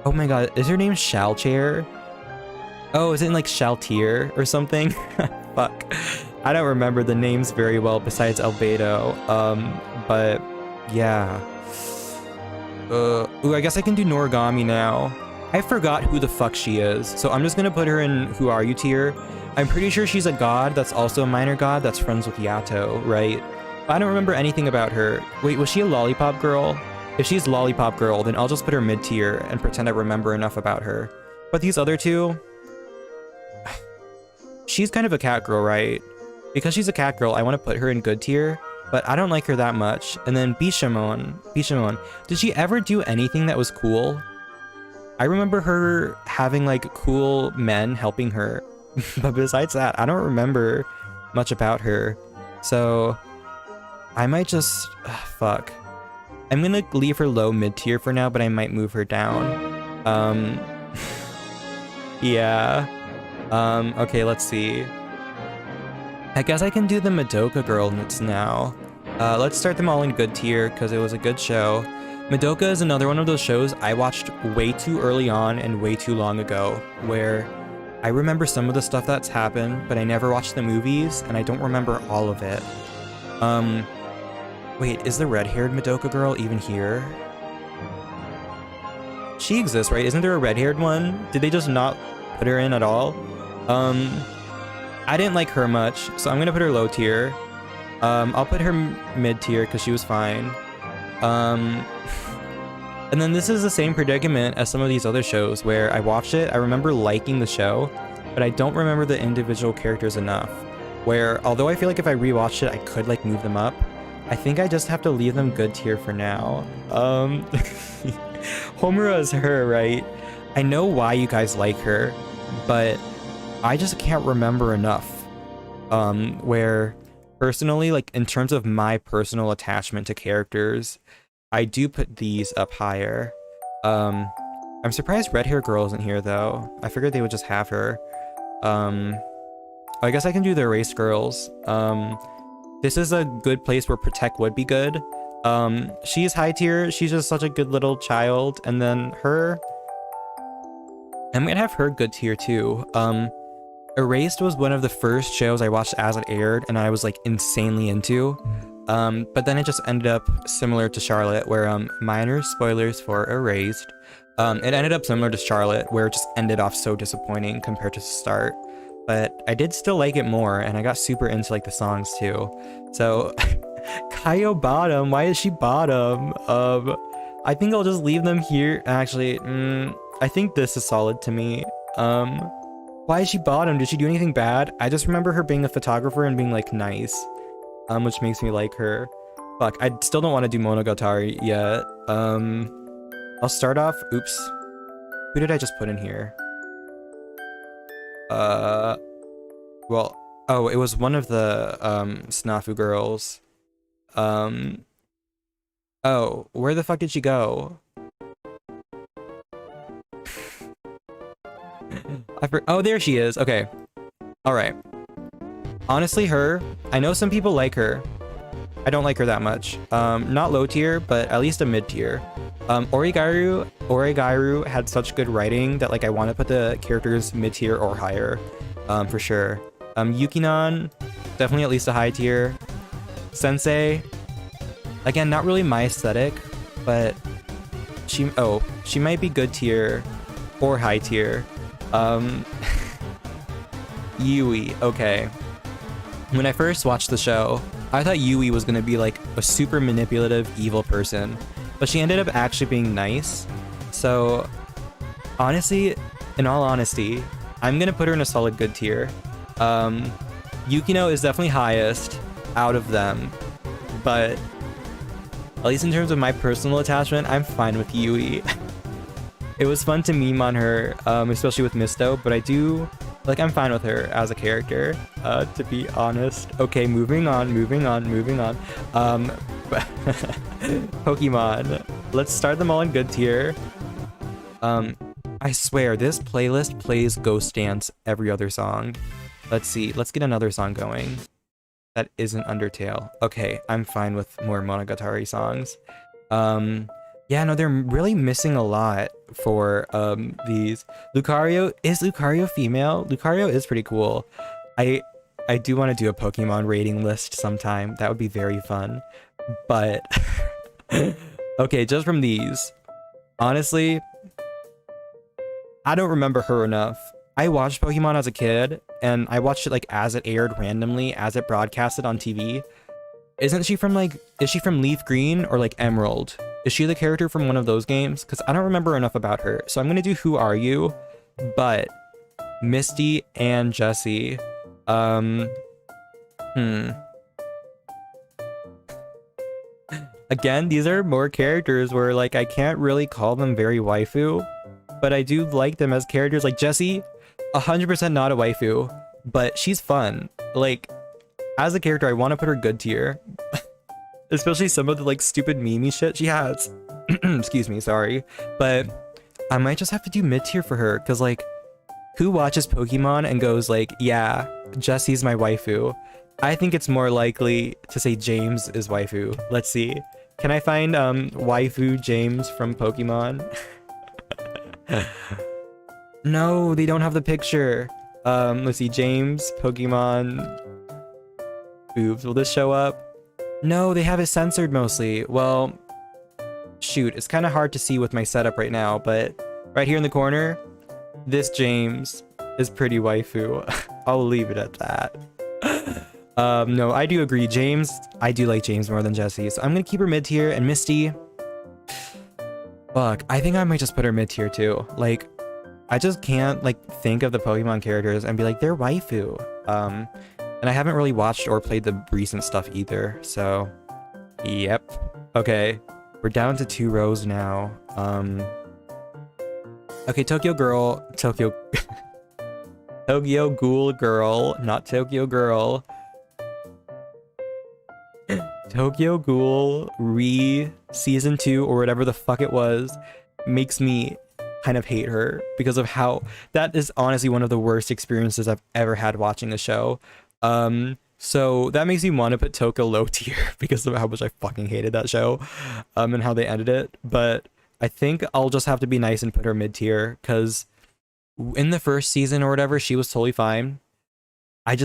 Oh my god, is her name Shalchair? Oh, is it like Shaltier or something? Fuck. I don't remember the names very well besides Albedo. But yeah. Ooh, I guess I can do Noragami now. I forgot who the fuck she is, so I'm just gonna put her in Who Are You tier. I'm pretty sure she's a god that's also a minor god that's friends with Yato, right? But I don't remember anything about her. Wait, was she a lollipop girl? If she's lollipop girl, then I'll just put her mid tier and pretend I remember enough about her. But these other two... she's kind of a cat girl, right? Because she's a cat girl, I want to put her in good tier, but I don't like her that much. And then Bishamon. Did she ever do anything that was cool? I remember her having like cool men helping her, but besides that, I don't remember much about her. So I might just, fuck. I'm gonna leave her low mid tier for now, but I might move her down. Yeah. Okay, let's see. I guess I can do the Madoka girl now. Let's start them all in good tier, because it was a good show. Madoka is another one of those shows I watched way too early on and way too long ago, where I remember some of the stuff that's happened, but I never watched the movies, and I don't remember all of it. Wait, is the red-haired Madoka girl even here? She exists, right? Isn't there a red-haired one? Did they just not put her in at all? I didn't like her much, so I'm gonna put her low tier. I'll put her mid tier because she was fine. And then this is the same predicament as some of these other shows where I watched it, I remember liking the show, but I don't remember the individual characters enough. Where, although I feel like if I rewatched it, I could like move them up, I think I just have to leave them good tier for now. Homura is her, right? I know why you guys like her, but I just can't remember enough. Where personally, like in terms of my personal attachment to characters, I do put these up higher. I'm surprised Red Hair Girl isn't here though. I figured they would just have her. I guess I can do the Erased Girls. This is a good place where Protect would be good. She's high tier. She's just such a good little child. And then her, I'm gonna have her good tier too. Erased was one of the first shows I watched as it aired, and I was like insanely into. But then it just ended up similar to Charlotte, where minor spoilers for Erased. It ended up similar to Charlotte, where it just ended off so disappointing compared to the start. But I did still like it more, and I got super into like the songs too. So Kaio bottom. Why is she bottom? I think I'll just leave them here. Actually, I think this is solid to me. Why is she bottom? Did she do anything bad? I just remember her being a photographer and being like nice, which makes me like her. Fuck, I still don't want to do Monogatari yet. I'll start off. Oops, who did I just put in here? Well, oh, it was one of the Snafu girls. Oh, where the fuck did she go? Oh, there she is. Okay. All right. Honestly, her, I know some people like her. I don't like her that much. Not low tier, but at least a mid tier. Origairu had such good writing that like I want to put the characters mid tier or higher, for sure. Yukinon, definitely at least a high tier. Sensei, again, not really my aesthetic, but she might be good tier or high tier. Yui, okay. When I first watched the show, I thought Yui was gonna be like a super manipulative, evil person, but she ended up actually being nice. So, honestly, in all honesty, I'm gonna put her in a solid good tier. Yukino is definitely highest out of them, but at least in terms of my personal attachment, I'm fine with Yui. It was fun to meme on her, especially with Misto, but I'm fine with her as a character, to be honest. Okay, moving on. Pokemon. Let's start them all in good tier. I swear, this playlist plays Ghost Dance every other song. Let's see. Let's get another song going. That isn't Undertale. Okay, I'm fine with more Monogatari songs. Yeah, no, they're really missing a lot for these. Lucario, is Lucario female? Lucario is pretty cool. I do want to do a Pokemon rating list sometime. That would be very fun. But okay, just from these, honestly, I don't remember her enough. I watched Pokemon as a kid, and I watched it like as it aired randomly, as it broadcasted on TV. Isn't she from like, is she from Leaf Green or like Emerald? Is she the character from one of those games? Because I don't remember enough about her. So I'm gonna do Who Are You? But Misty and Jessie. Again, these are more characters where like I can't really call them very waifu, but I do like them as characters. Like Jessie, 100% not a waifu, but she's fun. Like, as a character, I want to put her good tier. Especially some of the like stupid meme shit she has. Excuse me, sorry. But I might just have to do mid tier for her, because like, who watches Pokemon and goes like, yeah, Jessie's my waifu? I think it's more likely to say James is waifu. Let's see. Can I find waifu James from Pokemon? No, they don't have the picture. Let's see, James, Pokemon, boobs. Will this show up? No, they have it censored mostly. Well, shoot, it's kind of hard to see with my setup right now, but right here in the corner, this James is pretty waifu. I'll leave it at that. No, I do agree. James, I do like James more than Jessie, so I'm gonna keep her mid tier. And Misty, fuck, I think I might just put her mid tier too. Like, I just can't like think of the Pokemon characters and be like, they're waifu. And I haven't really watched or played the recent stuff either, so yep. Okay, we're down to 2 rows now. Okay, Tokyo Girl, Tokyo Ghoul Girl, not Tokyo Girl. Tokyo Ghoul Season 2 or whatever the fuck it was makes me kind of hate her because of how that is honestly one of the worst experiences I've ever had watching the show. So that makes me want to put Tokyo low tier because of how much I fucking hated that show, and how they ended it. But I think I'll just have to be nice and put her mid tier, because in the first season or whatever, she was totally fine. I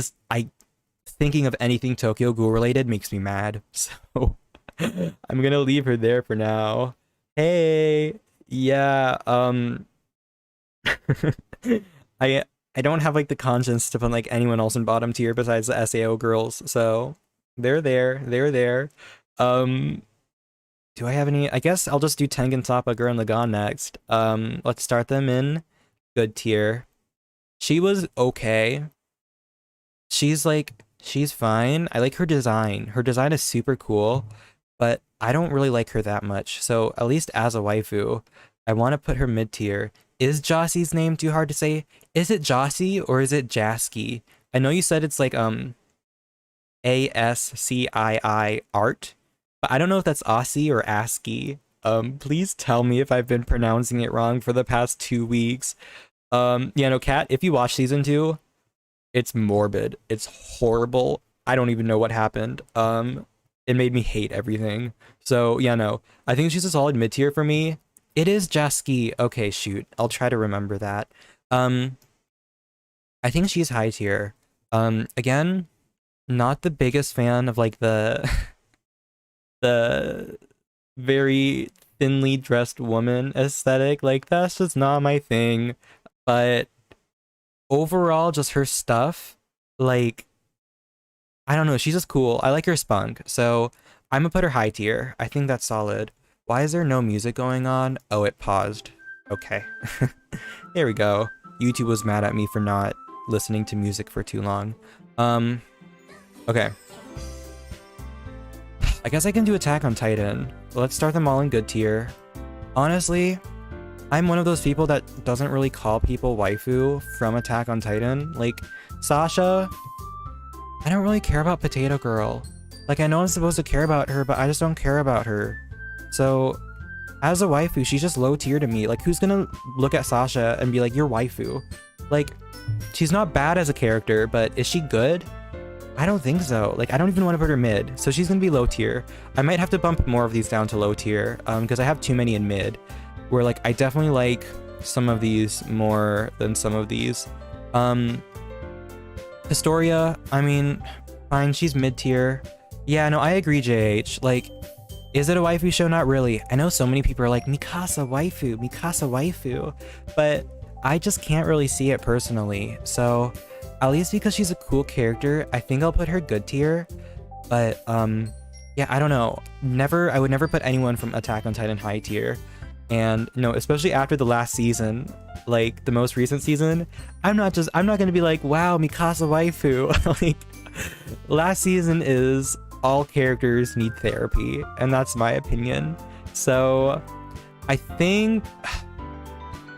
thinking of anything Tokyo Ghoul related makes me mad. So I'm gonna leave her there for now. Hey, yeah, I don't have like the conscience to put like anyone else in bottom tier besides the SAO girls, so they're there. Do I have any? I guess I'll just do Tengen Toppa, Gurren Lagann next. Let's start them in good tier. She was okay. She's fine. I like her design. Her design is super cool, but I don't really like her that much. So at least as a waifu, I want to put her mid tier. Is Jossie's name too hard to say? Is it Jossie or is it Jasky? I know you said it's like ASCII art, but I don't know if that's Aussie or ASCII. Please tell me if I've been pronouncing it wrong for the past 2 weeks. Yeah, no, Kat, if you watch season 2, it's morbid. It's horrible. I don't even know what happened. It made me hate everything. So yeah, no, I think she's a solid mid tier for me. It is Jasky. Okay, shoot. I'll try to remember that. I think she's high tier. Again, not the biggest fan of like the the very thinly dressed woman aesthetic. Like, that's just not my thing. But overall, just her stuff, like, I don't know, she's just cool. I like her spunk, so I'm gonna put her high tier. I think that's solid. Why is there no music going on? Oh, it paused. Okay. There we go. YouTube was mad at me for not listening to music for too long. Okay. I guess I can do Attack on Titan. Let's start them all in good tier. Honestly, I'm one of those people that doesn't really call people waifu from Attack on Titan. Like, Sasha, I don't really care about Potato Girl. Like, I know I'm supposed to care about her, but I just don't care about her. So, as a waifu, she's just low tier to me. Like, who's gonna look at Sasha and be like, you're waifu? Like, she's not bad as a character, but is she good? I don't think so. Like, I don't even want to put her mid, so she's gonna be low tier. I might have to bump more of these down to low tier, because I have too many in mid, where like I definitely like some of these more than some of these. Historia, I mean, fine, she's mid tier. Yeah, no, I agree, JH. Like, is it a waifu show? Not really. I know so many people are like, Mikasa waifu, but I just can't really see it personally. So at least because she's a cool character, I think I'll put her good tier. But yeah, I don't know. I would never put anyone from Attack on Titan high tier. And you know, especially after the last season, like the most recent season, I'm not gonna be like, wow, Mikasa waifu. Like, last season is all characters need therapy, and that's my opinion. So I think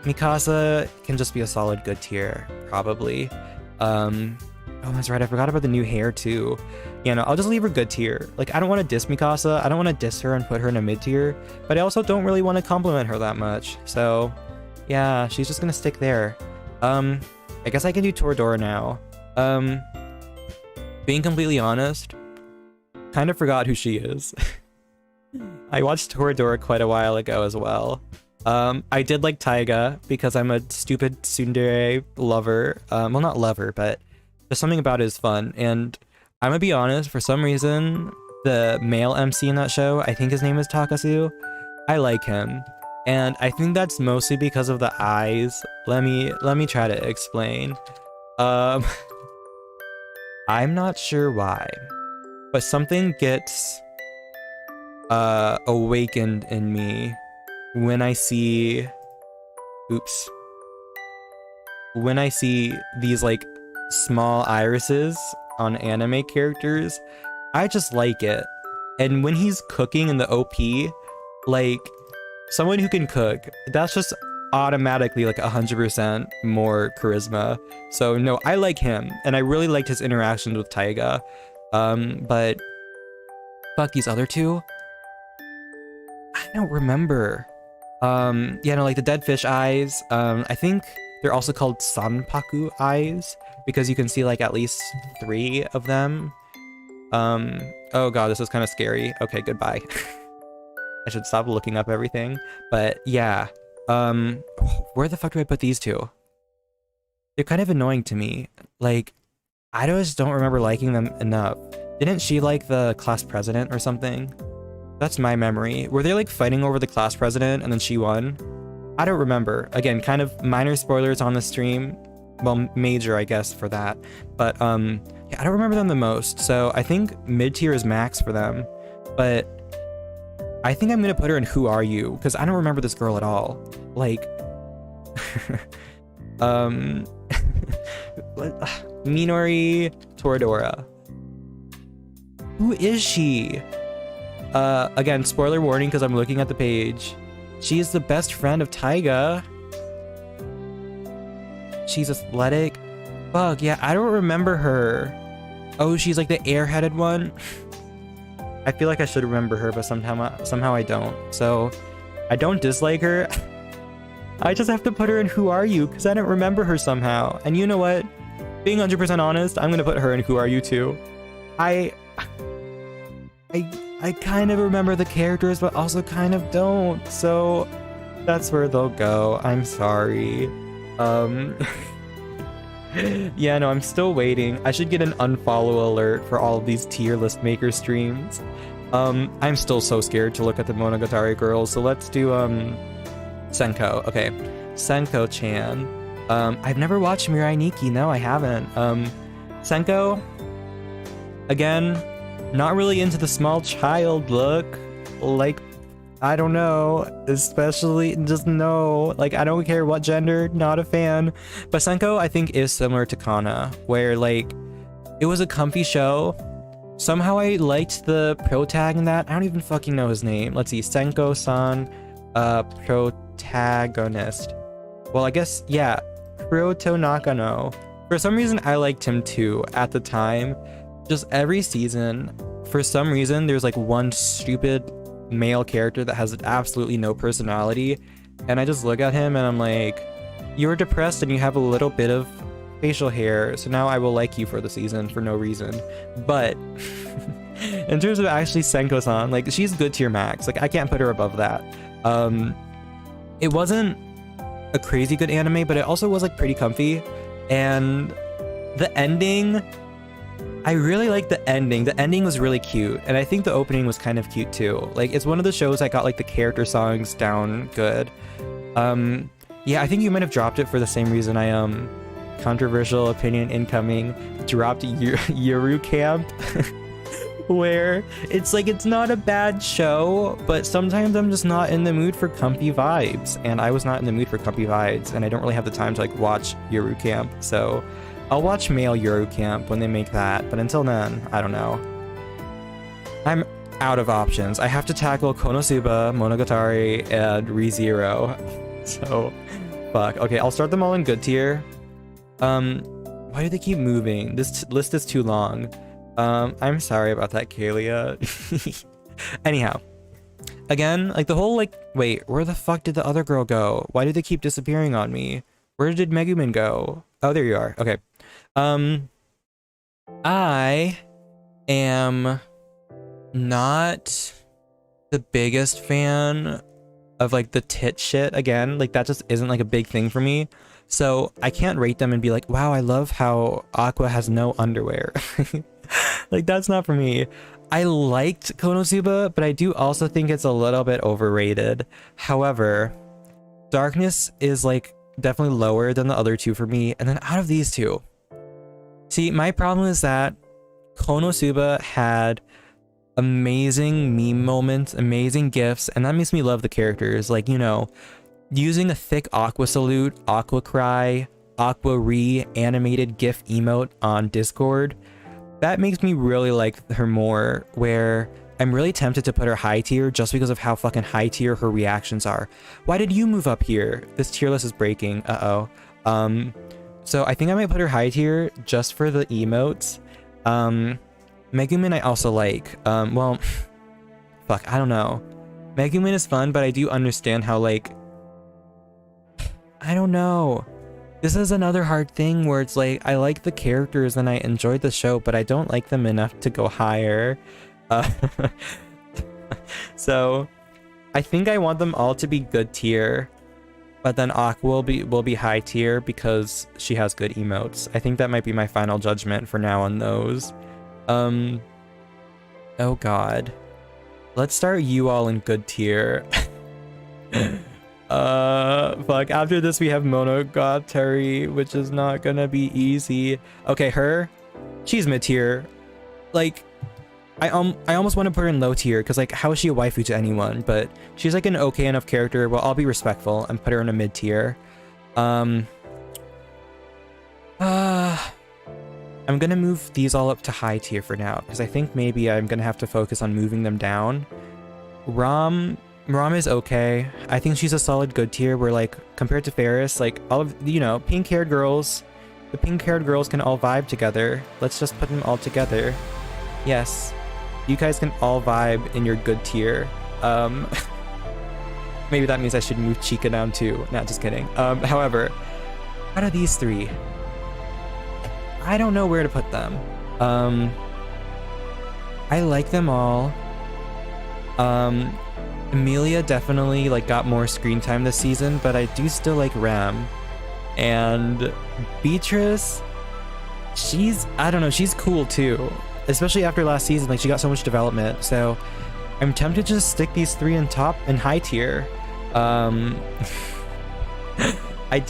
Mikasa can just be a solid good tier, probably. Oh, that's right, I forgot about the new hair too. Yeah, no, I'll just leave her good tier. Like, I don't want to diss Mikasa, I don't want to diss her and put her in a mid tier, but I also don't really want to compliment her that much. So yeah, she's just gonna stick there. I guess I can do Toradora now. Being completely honest, kind of forgot who she is. I watched Toradora quite a while ago as well. I did like Taiga because I'm a stupid tsundere lover. Well, not lover, but there's something about it is fun. And I'm gonna be honest, for some reason, the male MC in that show, I think his name is Takasu, I like him. And I think that's mostly because of the eyes. Let me try to explain. I'm not sure why, but something gets awakened in me when I see these like small irises on anime characters. I just like it. And when he's cooking in the OP, like, someone who can cook, that's just automatically like 100% more charisma. So no, I like him, and I really liked his interactions with Taiga. But fuck, these other two, I don't remember. Yeah, no, like the dead fish eyes, I think they're also called Sanpaku eyes because you can see like at least 3 of them. Oh god, this is kind of scary. Okay, goodbye. I should stop looking up everything. But yeah, where the fuck do I put these two? They're kind of annoying to me. Like, I just don't remember liking them enough. Didn't she like the class president or something? That's my memory. Were they like fighting over the class president and then she won? I don't remember. Again, kind of minor spoilers on the stream. Well, major, I guess, for that. But yeah, I don't remember them the most. So I think mid tier is max for them. But I think I'm gonna put her in Who Are You? Because I don't remember this girl at all. Like, Minori Toradora. Who is she? Again, spoiler warning because I'm looking at the page. She is the best friend of Taiga. She's athletic. Fuck, yeah, I don't remember her. Oh, she's like the airheaded one. I feel like I should remember her, but somehow I don't. So, I don't dislike her. I just have to put her in Who Are You because I don't remember her somehow. And you know what? Being 100% honest, I'm gonna put her in Who Are You too. I kind of remember the characters, but also kind of don't. So that's where they'll go. I'm sorry. Yeah, no, I'm still waiting. I should get an unfollow alert for all of these tier list maker streams. I'm still so scared to look at the Monogatari girls. So let's do Senko. Okay, Senko-chan. I've never watched Mirai Nikki. No, I haven't. Senko, again, not really into the small child look. Like, I don't know, especially just no, like, I don't care what gender, not a fan. But Senko, I think, is similar to Kana, where like it was a comfy show. Somehow I liked the protag in that. I don't even fucking know his name. Let's see, Senko-san, protagonist. Well, I guess, yeah, Kyoto Nakano. For some reason, I liked him too at the time. Just every season, for some reason, there's like one stupid male character that has absolutely no personality, and I just look at him and I'm like, you're depressed and you have a little bit of facial hair, so now I will like you for the season for no reason. But in terms of actually Senko-san, like, she's good tier max. Like, I can't put her above that. It wasn't a crazy good anime, but it also was like pretty comfy. And the ending, I really liked the ending. The ending was really cute, and I think the opening was kind of cute too. Like, it's one of the shows that got like the character songs down good. Yeah, I think you might have dropped it for the same reason I controversial opinion incoming, dropped Yuru Camp. Where it's like, it's not a bad show, but sometimes I'm just not in the mood for comfy vibes, and I was not in the mood for comfy vibes, and I don't really have the time to like watch Yuru Camp. So I'll watch male Yuru Camp when they make that, but until then, I don't know. I'm out of options. I have to tackle Konosuba, Monogatari, and ReZero. So fuck. Okay, I'll start them all in good tier. Why do they keep moving? This list is too long. I'm sorry about that, Kalia. Anyhow, again, like the whole like, wait, where the fuck did the other girl go? Why do they keep disappearing on me? Where did Megumin go? Oh, there you are. Okay. I am not the biggest fan of like the tit shit again. Like, that just isn't like a big thing for me. So I can't rate them and be like, wow, I love how Aqua has no underwear. Like, that's not for me. I liked Konosuba, but I do also think it's a little bit overrated. However, Darkness is like definitely lower than the other two for me. And then out of these two, see, my problem is that Konosuba had amazing meme moments, amazing gifs, and that makes me love the characters. Like, you know, using a thick Aqua salute, Aqua cry, Aqua re-animated gif emote on Discord, that makes me really like her more, where I'm really tempted to put her high tier just because of how fucking high tier her reactions are. Why did you move up here? This tier list is breaking. Uh-oh. So I think I might put her high tier just for the emotes. Megumin I also like. Well, fuck, I don't know. Megumin is fun, but I do understand how, like, I don't know. This is another hard thing where it's like, I like the characters and I enjoyed the show, but I don't like them enough to go higher. So I think I want them all to be good tier, but then Aqua will be high tier because she has good emotes. I think that might be my final judgment for now on those. Oh god. Let's start you all in good tier. Fuck, after this we have Monogatari, which is not gonna be easy. Okay, her, she's mid tier. Like, I almost want to put her in low tier, because like, how is she a waifu to anyone? But she's like an okay enough character. Well, I'll be respectful and put her in a mid tier. I'm gonna move these all up to high tier for now, because I think maybe I'm gonna have to focus on moving them down. Ram is okay. I think she's a solid good tier, where like, compared to Ferris, like, all of, you know, pink-haired girls, the pink-haired girls can all vibe together. Let's just put them all together. Yes, you guys can all vibe in your good tier. Maybe that means I should move Chica down too. Not just kidding. However, out of these three, I don't know where to put them. I like them all. Emilia definitely like got more screen time this season, but I do still like Ram. And Beatrice, I don't know, she's cool too. Especially after last season, like, she got so much development. So I'm tempted to just stick these three in high tier. I have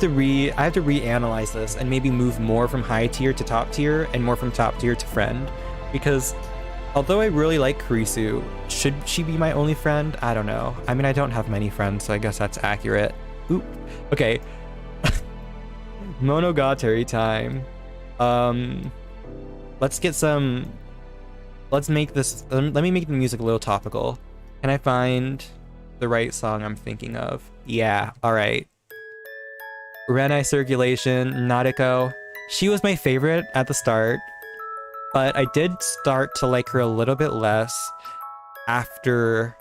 to reanalyze this and maybe move more from high tier to top tier and more from top tier to friend, because although I really like Kurisu, should she be my only friend? I don't know. I mean, I don't have many friends, so I guess that's accurate. Oop. Okay. Monogatari time. Let's get some... Let's make this... Let me make the music a little topical. Can I find the right song I'm thinking of? Yeah, alright. Renai Circulation, Nadeko. She was my favorite at the start, but I did start to like her a little bit less. after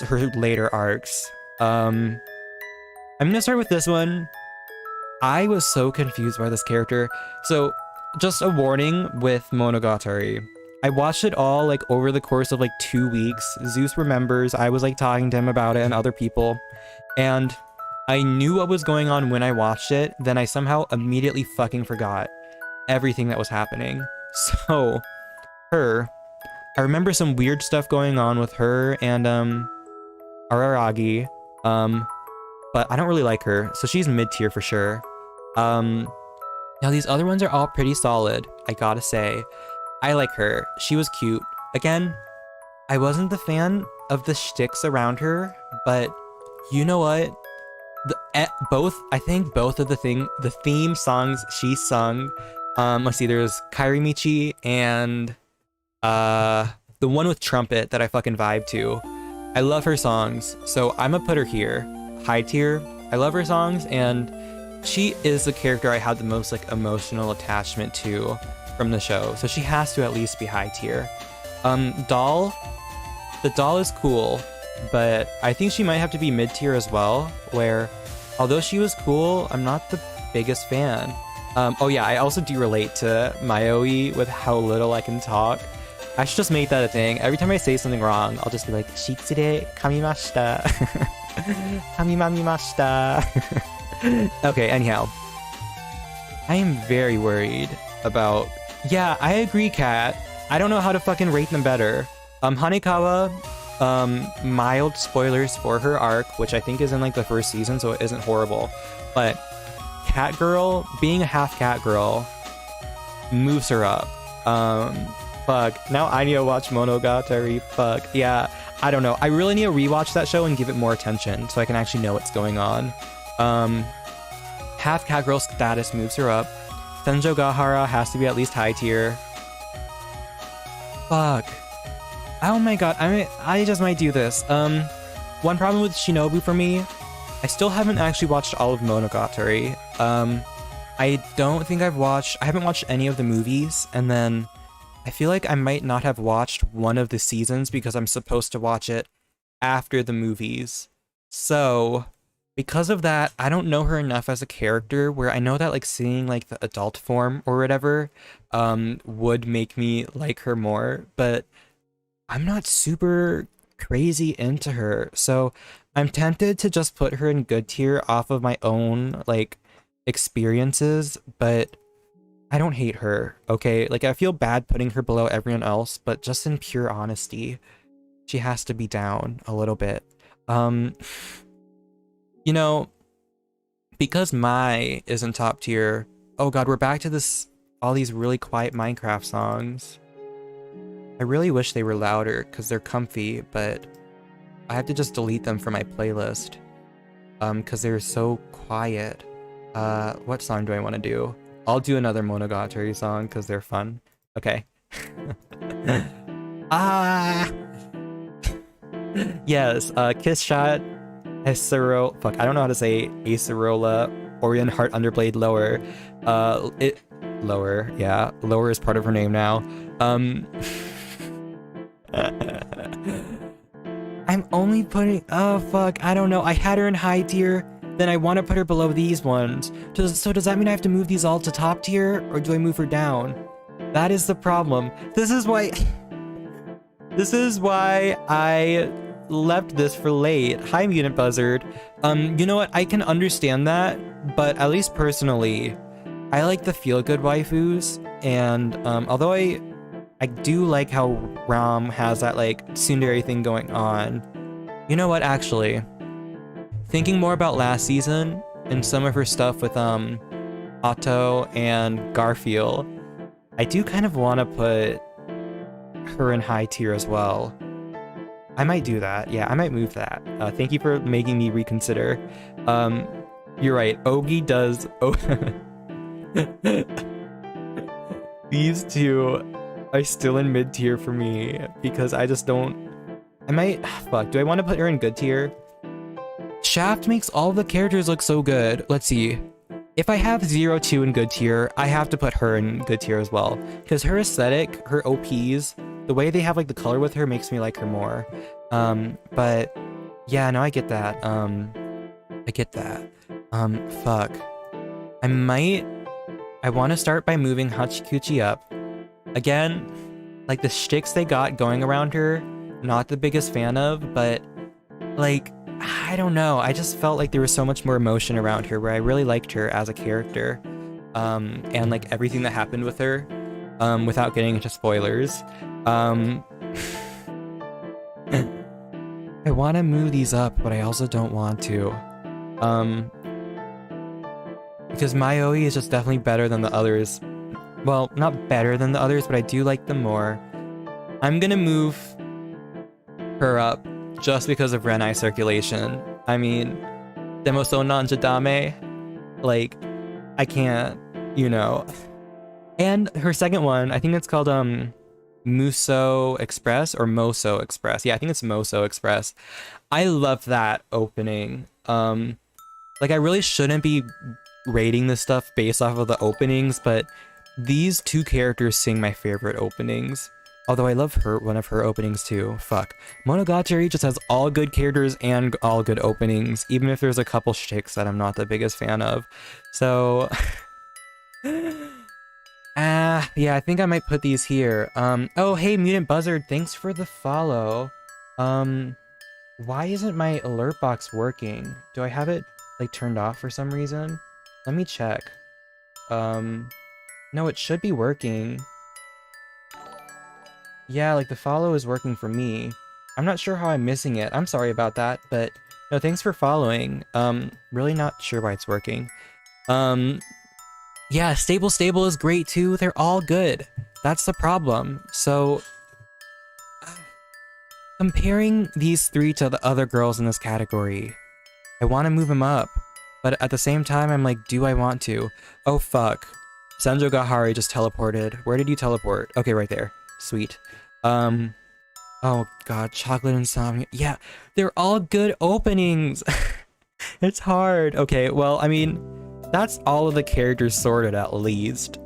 her later arcs. I'm gonna start with this one. I was so confused by this character. So, just a warning with Monogatari. I watched it all like over the course of like 2 weeks. Zeus remembers, I was like talking to him about it and other people. And I knew what was going on when I watched it, then I somehow immediately fucking forgot everything that was happening. So, her, I remember some weird stuff going on with her and Araragi, but I don't really like her, so she's mid-tier for sure. Now these other ones are all pretty solid, I gotta say. I like her, she was cute. Again, I wasn't the fan of the shticks around her, but you know what? I think both of the theme songs she sung, let's see, there's Kairi Michi and the one with trumpet that I fucking vibe to. I love her songs, so I'm gonna put her here, high tier. I love her songs, and she is the character I had the most like emotional attachment to from the show, so she has to at least be high tier. Doll, the doll is cool, but I think she might have to be mid tier as well, where although she was cool, I'm not the biggest fan. Oh yeah, I also do relate to Mayoi with how little I can talk. I should just make that a thing. Every time I say something wrong, I'll just be like, Shitsure kamimashita. Kamimamimashita. Okay, anyhow. I am very worried about... Yeah, I agree, Kat. I don't know how to fucking rate them better. Hanekawa, mild spoilers for her arc, which I think is in like the first season, so it isn't horrible. But Cat Girl, being a half cat girl, moves her up. Fuck. Now I need to watch Monogatari. Fuck. Yeah, I don't know. I really need to rewatch that show and give it more attention so I can actually know what's going on. Half cat girl status moves her up. Senjo Gahara has to be at least high tier. Fuck. Oh my god, I just might do this. One problem with Shinobu for me, I still haven't actually watched all of Monogatari. I don't think I haven't watched any of the movies, and then I feel like I might not have watched one of the seasons because I'm supposed to watch it after the movies. So, because of that, I don't know her enough as a character where I know that like seeing like the adult form or whatever would make me like her more, but I'm not super crazy into her. So, I'm tempted to just put her in good tier off of my own like experiences, but I don't hate her, okay? Like, I feel bad putting her below everyone else, but just in pure honesty, she has to be down a little bit. You know, because Mai isn't top tier, oh god, we're back to this, all these really quiet Minecraft songs. I really wish they were louder, because they're comfy, but I have to just delete them from my playlist, because they're so quiet. What song do I want to do? I'll do another Monogatari song because they're fun. Okay. Yes, Kiss Shot, Esero. Fuck, I don't know how to say Acerola, Orion Heart Underblade Lower. Lower, yeah. Lower is part of her name now. I'm only putting. Oh fuck, I don't know. I had her in high tier. Then I want to put her below these ones. So does that mean I have to move these all to top tier, or do I move her down? That is the problem. This is why I left this for late. Hi, Mutant Buzzard. You know what? I can understand that, but at least personally, I like the feel-good waifus, and although I do like how Ram has that like tsundere thing going on. You know what? Actually, thinking more about last season and some of her stuff with Otto and Garfield, I do kind of want to put her in high tier as well. I might do that. Yeah, I might move that. Thank you for making me reconsider. You're right. Ogi does. These two are still in mid tier for me because I just don't. I might. Fuck. Do I want to put her in good tier? Shaft makes all the characters look so good. Let's see. If I have 0-2 in good tier, I have to put her in good tier as well. Because her aesthetic, her OPs, the way they have like the color with her makes me like her more. But yeah, no, I get that. Fuck. I want to start by moving Hachikuchi up. Again, like the shticks they got going around her, not the biggest fan of, but like, I don't know. I just felt like there was so much more emotion around her where I really liked her as a character. And like everything that happened with her, without getting into spoilers. I want to move these up, but I also don't want to. Because Mayoi is just definitely better than the others. Well, not better than the others, but I do like them more. I'm gonna move her up just because of Renai circulation. I mean, Demoso Nanjadame, like, I can't, you know. And her second one, I think it's called Muso Express or Moso Express. Yeah, I think it's Moso Express. I love that opening. Like, I really shouldn't be rating this stuff based off of the openings, but these two characters sing my favorite openings. Although I love one of her openings too. Fuck. Monogatari just has all good characters and all good openings, even if there's a couple shticks that I'm not the biggest fan of. So yeah, I think I might put these here. Oh, hey, Mutant Buzzard, thanks for the follow. Why isn't my alert box working? Do I have it, like, turned off for some reason? Let me check. No, it should be working. Yeah, like, the follow is working for me. I'm not sure how I'm missing it. I'm sorry about that, but no, thanks for following. Really not sure why it's working. Yeah, Stable is great too. They're all good. That's the problem. So, comparing these three to the other girls in this category, I want to move them up, but at the same time, I'm like, do I want to? Oh, fuck. Senjo Gahari just teleported. Where did you teleport? Okay, right there. Sweet. Oh god, Chocolate Insomnia. Yeah, they're all good openings. It's hard. Okay, well, I mean, that's all of the characters sorted at least.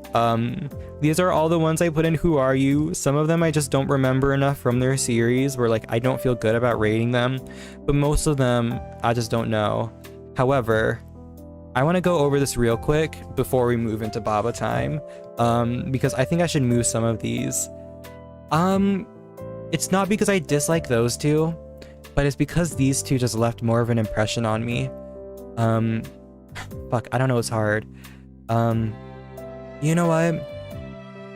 These are all the ones I put in Who Are You? Some of them I just don't remember enough from their series where, like, I don't feel good about rating them, but most of them I just don't know. However, I want to go over this real quick before we move into Baba time, because I think I should move some of these. It's not because I dislike those two, but it's because these two just left more of an impression on me. Fuck, I don't know, it's hard. You know what?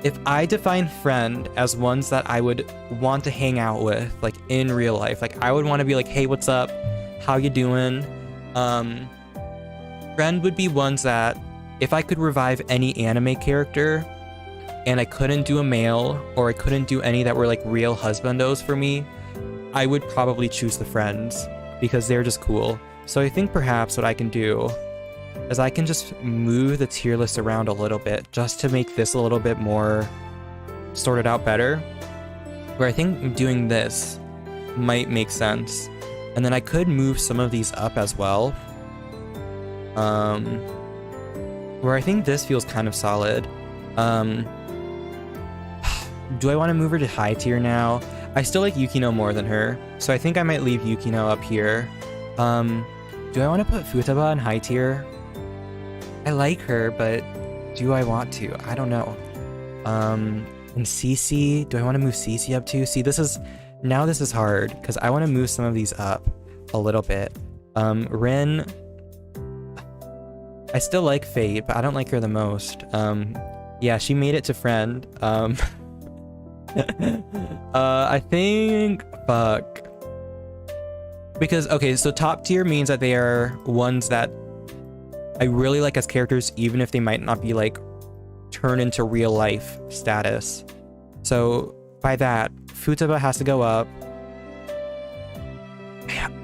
If I define friend as ones that I would want to hang out with, like, in real life, like, I would want to be like, hey, what's up? How you doing? Friend would be ones that, if I could revive any anime character, and I couldn't do a male, or I couldn't do any that were like real husbandos for me, I would probably choose the friends, because they're just cool. So I think perhaps what I can do is I can just move the tier list around a little bit, just to make this a little bit more sorted out better, where I think doing this might make sense. And then I could move some of these up as well, where I think this feels kind of solid. Do I want to move her to high tier now? I still like Yukino more than her, so I think I might leave Yukino up here. Do I want to put Futaba in high tier? I like her, but do I want to? I don't know. And Cece, do I want to move Cece up too? See, this is hard, because I want to move some of these up a little bit. Rin, I still like Fate, but I don't like her the most. Yeah, she made it to friend. I think, fuck. Because, okay, so top tier means that they are ones that I really like as characters, even if they might not be, like, turn into real life status. So, by that, Futaba has to go up.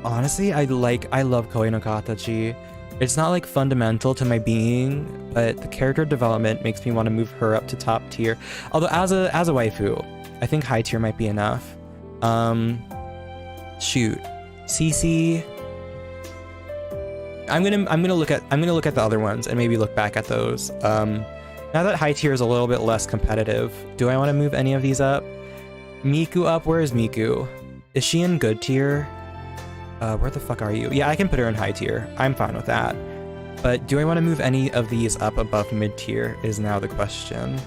Honestly, I love Koi no Katachi. It's not, like, fundamental to my being, but the character development makes me want to move her up to top tier. Although, as a waifu, I think high tier might be enough. Shoot. CC. I'm gonna look at the other ones and maybe look back at those. Now that high tier is a little bit less competitive, do I want to move any of these up? Miku up. Where is Miku? Is she in good tier? Where the fuck are you? Yeah, I can put her in high tier. I'm fine with that. But do I want to move any of these up above mid tier is now the question.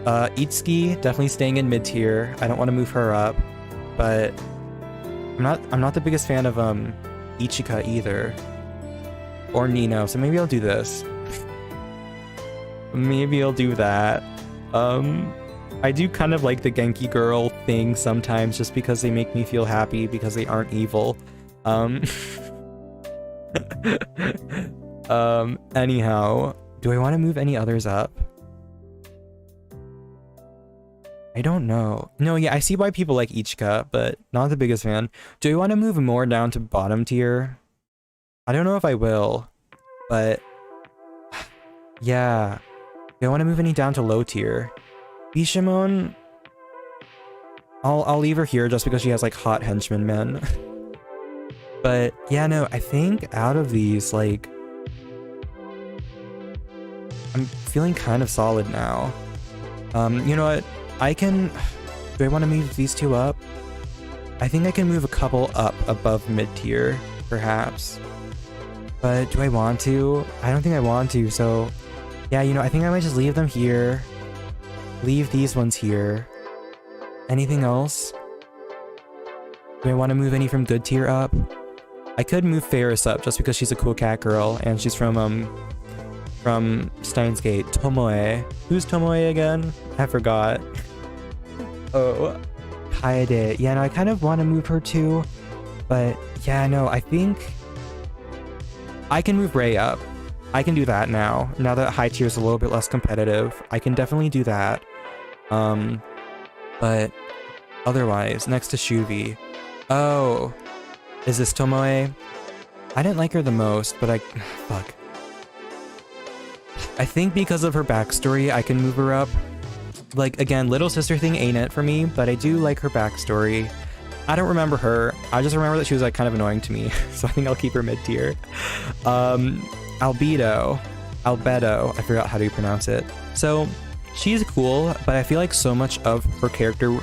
Itsuki definitely staying in mid tier. I don't want to move her up, but I'm not the biggest fan of Ichika either, or Nino. So maybe I'll do this. Maybe I'll do that. I do kind of like the Genki girl thing sometimes, just because they make me feel happy because they aren't evil. Anyhow, do I want to move any others up? I don't know. No, yeah, I see why people like Ichika, but not the biggest fan. Do I want to move more down to bottom tier? I don't know if I will, but yeah. Do I want to move any down to low tier? Bishamon, I'll leave her here just because she has like hot henchman men. But yeah, no, I think out of these, like, I'm feeling kind of solid now. You know what? Do I want to move these two up? I think I can move a couple up above mid tier, perhaps. But do I want to? I don't think I want to, so yeah, you know, I think I might just leave them here. Leave these ones here. Anything else? Do I want to move any from good tier up? I could move Ferris up just because she's a cool cat girl and she's from Steins Gate. Tomoe. Who's Tomoe again? I forgot. Oh, Kaede. Yeah, no, I kind of want to move her too, but yeah, no, I think I can move Ray up. I can do that now. Now that high tier is a little bit less competitive, I can definitely do that. But otherwise, next to Shuvi. Oh, is this Tomoe? I didn't like her the most, but fuck. I think because of her backstory, I can move her up. Like, again, little sister thing ain't it for me, but I do like her backstory. I don't remember her. I just remember that she was like kind of annoying to me, so I think I'll keep her mid tier. Albedo, I forgot how to pronounce it. So she's cool, but I feel like so much of her character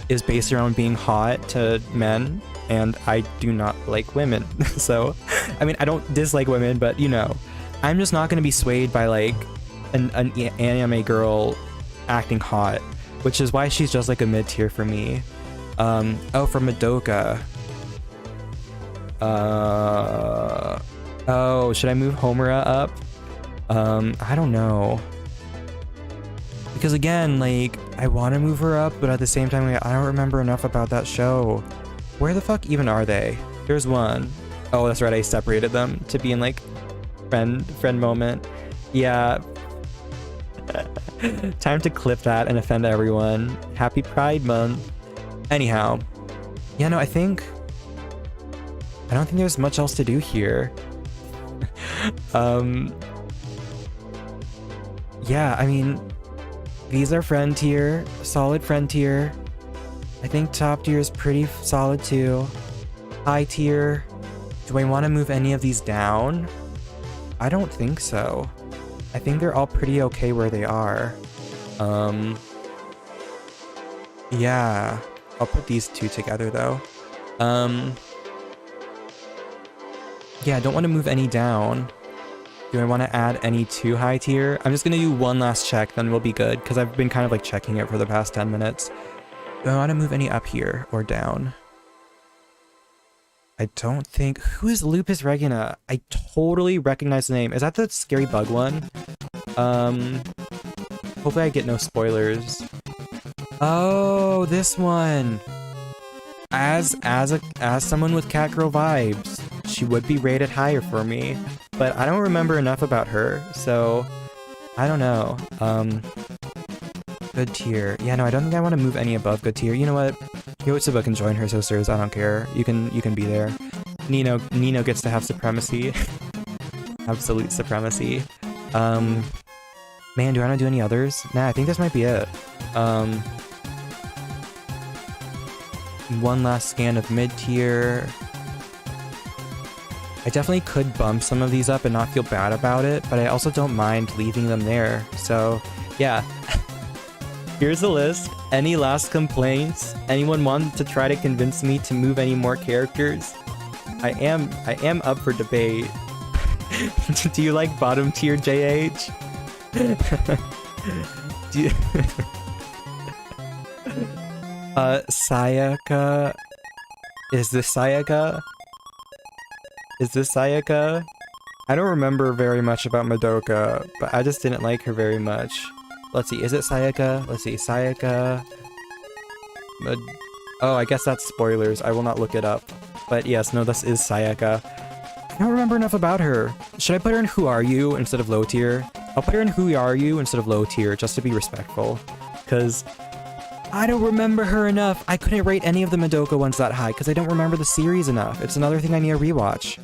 is based around being hot to men, and I do not like women. So, I mean, I don't dislike women, but you know, I'm just not going to be swayed by like an anime girl acting hot, which is why she's just like a mid tier for me. Oh, from Madoka. Oh, should I move Homura up? I don't know. Because again, like, I want to move her up, but at the same time, I don't remember enough about that show. Where the fuck even are they? There's one. Oh, that's right, I separated them to be in, like, friend moment. Yeah. Time to clip that and offend everyone. Happy Pride Month. Anyhow. Yeah, no, I don't think there's much else to do here. Yeah, I mean, these are friend tier, solid friend tier. I think top tier is pretty solid too. High tier, do I want to move any of these down? I don't think so. I think they're all pretty okay where they are. Yeah, I'll put these two together though. Yeah, I don't want to move any down. Do I want to add any to high tier? I'm just going to do one last check, then we'll be good, because I've been kind of like checking it for the past 10 minutes. Do I want to move any up here or down? I don't think... Who is Lupus Regina? I totally recognize the name. Is that the scary bug one? Hopefully I get no spoilers. Oh, this one! As someone with catgirl vibes, she would be rated higher for me, but I don't remember enough about her, so I don't know. Good tier. Yeah, no, I don't think I want to move any above good tier. You know what? Yotsuba can join her sisters. I don't care. You can be there. Nino gets to have supremacy. Absolute supremacy. Man, do I want to do any others? Nah, I think this might be it. One last scan of mid-tier. I definitely could bump some of these up and not feel bad about it, but I also don't mind leaving them there. So, yeah. Here's the list. Any last complaints? Anyone want to try to convince me to move any more characters? I am up for debate. Do you like bottom tier JH? Do you Sayaka? Is this Sayaka? Is this Sayaka? I don't remember very much about Madoka, but I just didn't like her very much. Let's see, is it Sayaka? Let's see, Sayaka... Oh, I guess that's spoilers. I will not look it up. But yes, no, this is Sayaka. I don't remember enough about her. Should I put her in Who Are You instead of low tier? I'll put her in Who Are You instead of low tier, just to be respectful. Because I don't remember her enough. I couldn't rate any of the Madoka ones that high, because I don't remember the series enough. It's another thing I need to rewatch.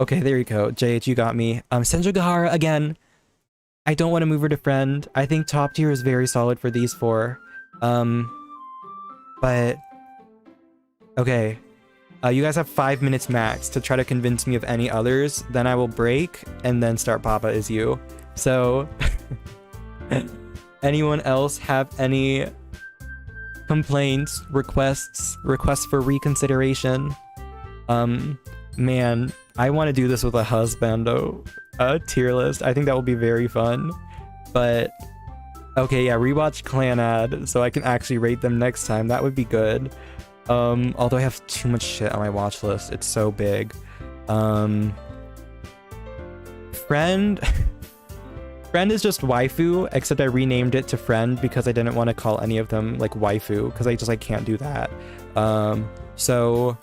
Okay, there you go. JH, you got me. Senjugahara, again. I don't want to move her to friend. I think top tier is very solid for these four. But... Okay. You guys have 5 minutes max to try to convince me of any others. Then I will break, and then start Papa Is You. So... Anyone else have any complaints, requests for reconsideration? Man, I want to do this with a husbando tier list. I think that will be very fun. But okay, yeah, rewatch Clanad so I can actually rate them next time. That would be good. Although I have too much shit on my watch list. It's so big. Friend Friend is just waifu, except I renamed it to Friend because I didn't want to call any of them like waifu, because I just like can't do that. So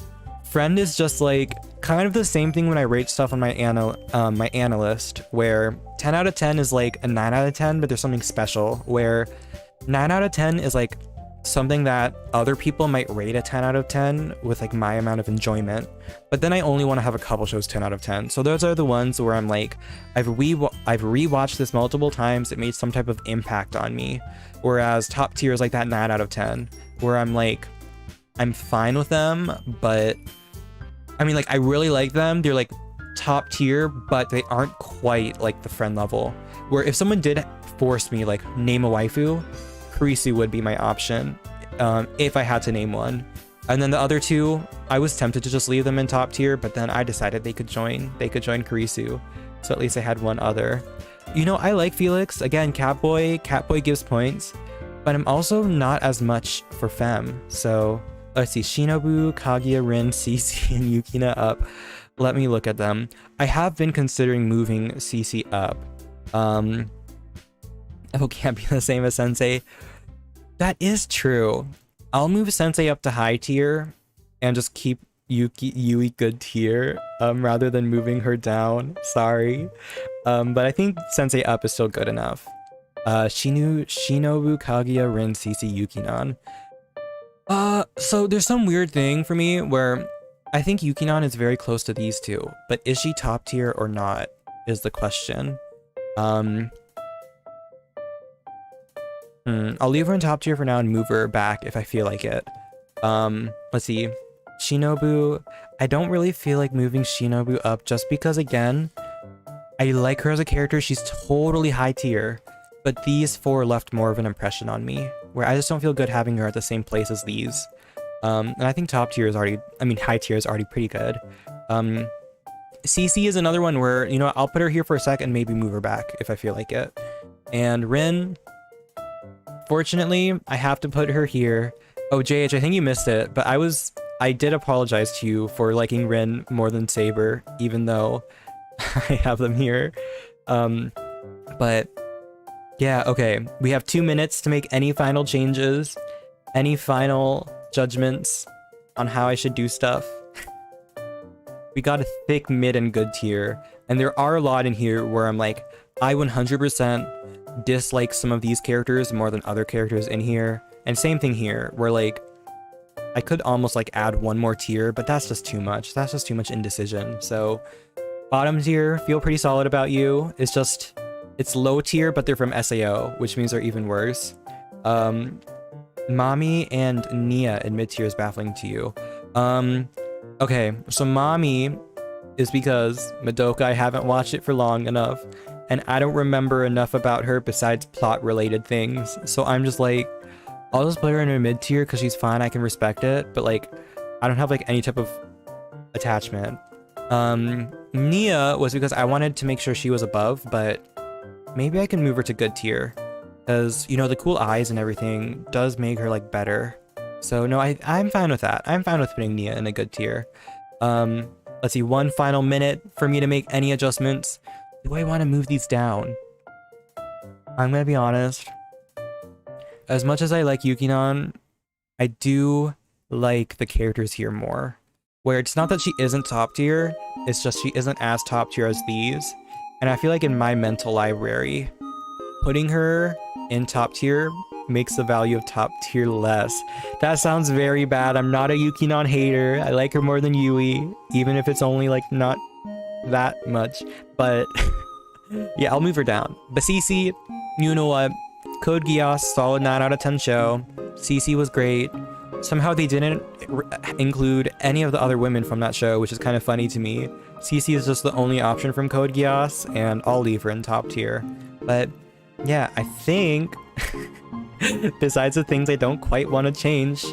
Friend is just like kind of the same thing when I rate stuff on my my analyst, where 10 out of 10 is like a 9 out of 10, but there's something special where 9 out of 10 is like something that other people might rate a 10 out of 10 with like my amount of enjoyment, but then I only want to have a couple shows 10 out of 10. So those are the ones where I'm like, I've rewatched this multiple times, it made some type of impact on me. Whereas top tier is like that 9 out of 10 where I'm like, I'm fine with them, but I mean, like, I really like them. They're like top tier, but they aren't quite like the Friend level, where if someone did force me like name a waifu, Kurisu would be my option, if I had to name one. And then the other two, I was tempted to just leave them in top tier, but then I decided they could join Kurisu. So at least I had one other. You know, I like Felix. Again, Catboy gives points, but I'm also not as much for Femme. So let's see, Shinobu, Kaguya, Rin, CC, and Yukina up. Let me look at them. I have been considering moving CC up. Oh, can't be the same as Sensei. That is true. I'll move Sensei up to high tier and just keep Yui good tier, rather than moving her down. Sorry. But I think Sensei up is still good enough. Shinobu, Kaguya, Rin, CC, Yukinon. So there's some weird thing for me where I think Yukinon is very close to these two, but is she top tier or not is the question. I'll leave her in top tier for now and move her back if I feel like it. Let's see. Shinobu. I don't really feel like moving Shinobu up just because, again, I like her as a character. She's totally high tier, but these four left more of an impression on me, where I just don't feel good having her at the same place as these. And I think top tier is already, I mean, high tier is already pretty good. CC is another one where, you know, I'll put her here for a sec and maybe move her back if I feel like it. And Rin, fortunately, I have to put her here. Oh, JH, I think you missed it, but I did apologize to you for liking Rin more than Saber, even though I have them here. But yeah, okay. We have 2 minutes to make any final changes, any final judgments on how I should do stuff. We got a thick mid and good tier, and there are a lot in here where I'm like, I 100% dislike some of these characters more than other characters in here. And same thing here, where like, I could almost like add one more tier, but that's just too much. That's just too much indecision. So bottom tier, feel pretty solid about you. It's just, it's low tier, but they're from SAO, which means they're even worse. Mami and Nia in mid tier is baffling to you. Okay, so Mami is because Madoka, I haven't watched it for long enough. and I don't remember enough about her besides plot related things. So I'm just like, I'll just put her in a mid tier because she's fine. I can respect it, but like, I don't have like any type of attachment. Nia was because I wanted to make sure she was above, but maybe I can move her to good tier because, you know, the cool eyes and everything does make her like better. So no, I'm fine with that. I'm fine with putting Nia in a good tier. Let's see, one final minute for me to make any adjustments. Do I want to move these down? I'm gonna be honest. As much as I like Yukinon, I do like the characters here more. Where it's not that she isn't top tier, it's just she isn't as top tier as these. And I feel like in my mental library, putting her in top tier makes the value of top tier less. That sounds very bad. I'm not a Yukinon hater. I like her more than Yui, even if it's only like not that much. But yeah, I'll move her down. But Cece, you know what? Code Geass, solid 9 out of 10 show. Cece was great. Somehow they didn't include any of the other women from that show, which is kind of funny to me. Cece is just the only option from Code Geass, and I'll leave her in top tier. But yeah, I think, besides the things I don't quite want to change,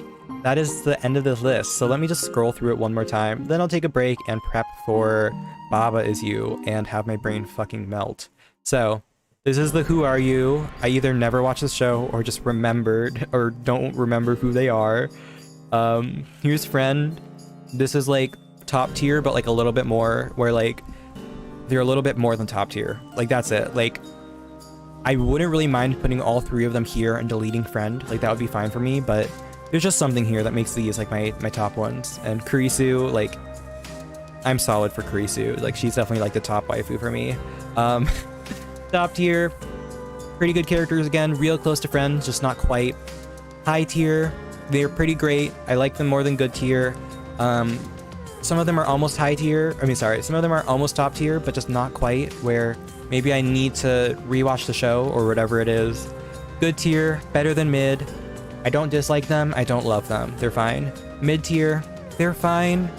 that is the end of this list. So let me just scroll through it one more time. Then I'll take a break and prep for Baba Is You and have my brain fucking melt. So this is the Who Are You. I either never watched the show or just remembered or don't remember who they are. Here's Friend. This is like top tier, but like a little bit more, where like they're a little bit more than top tier. Like that's it. Like I wouldn't really mind putting all 3 of them here and deleting Friend. Like that would be fine for me, but there's just something here that makes these like my top ones. And Kurisu, like I'm solid for Kurisu. Like she's definitely like the top waifu for me. Top tier, pretty good characters again, real close to Friends, just not quite. High tier, they're pretty great. I like them more than good tier. Some of them are almost high tier. Some of them are almost top tier, but just not quite, where maybe I need to rewatch the show or whatever it is. Good tier, better than mid. I don't dislike them, I don't love them. They're fine. Mid tier, they're fine.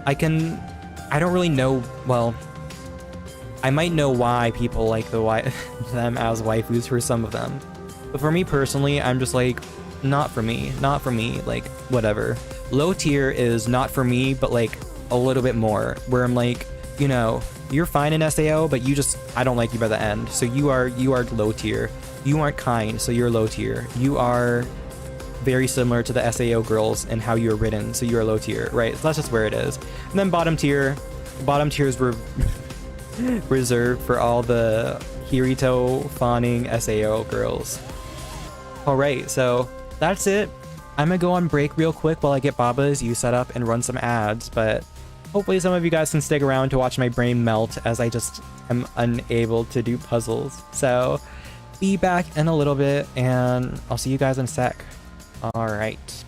I don't really know, well, I might know why people like them as waifus for some of them. But for me personally, I'm just like, not for me, like, whatever. Low tier is not for me, but like, a little bit more, where I'm like, you know, you're fine in SAO, but I don't like you by the end. So you are low tier. You aren't kind, so you're low tier. You are very similar to the SAO girls and how you're written, so you're low tier, right? So that's just where it is. And then bottom tiers were reserved for all the Kirito fawning SAO girls. Alright, so that's it. I'm gonna go on break real quick while I get Baba Is You set up and run some ads, but hopefully some of you guys can stick around to watch my brain melt as I just am unable to do puzzles. So be back in a little bit and I'll see you guys in a sec. Alright.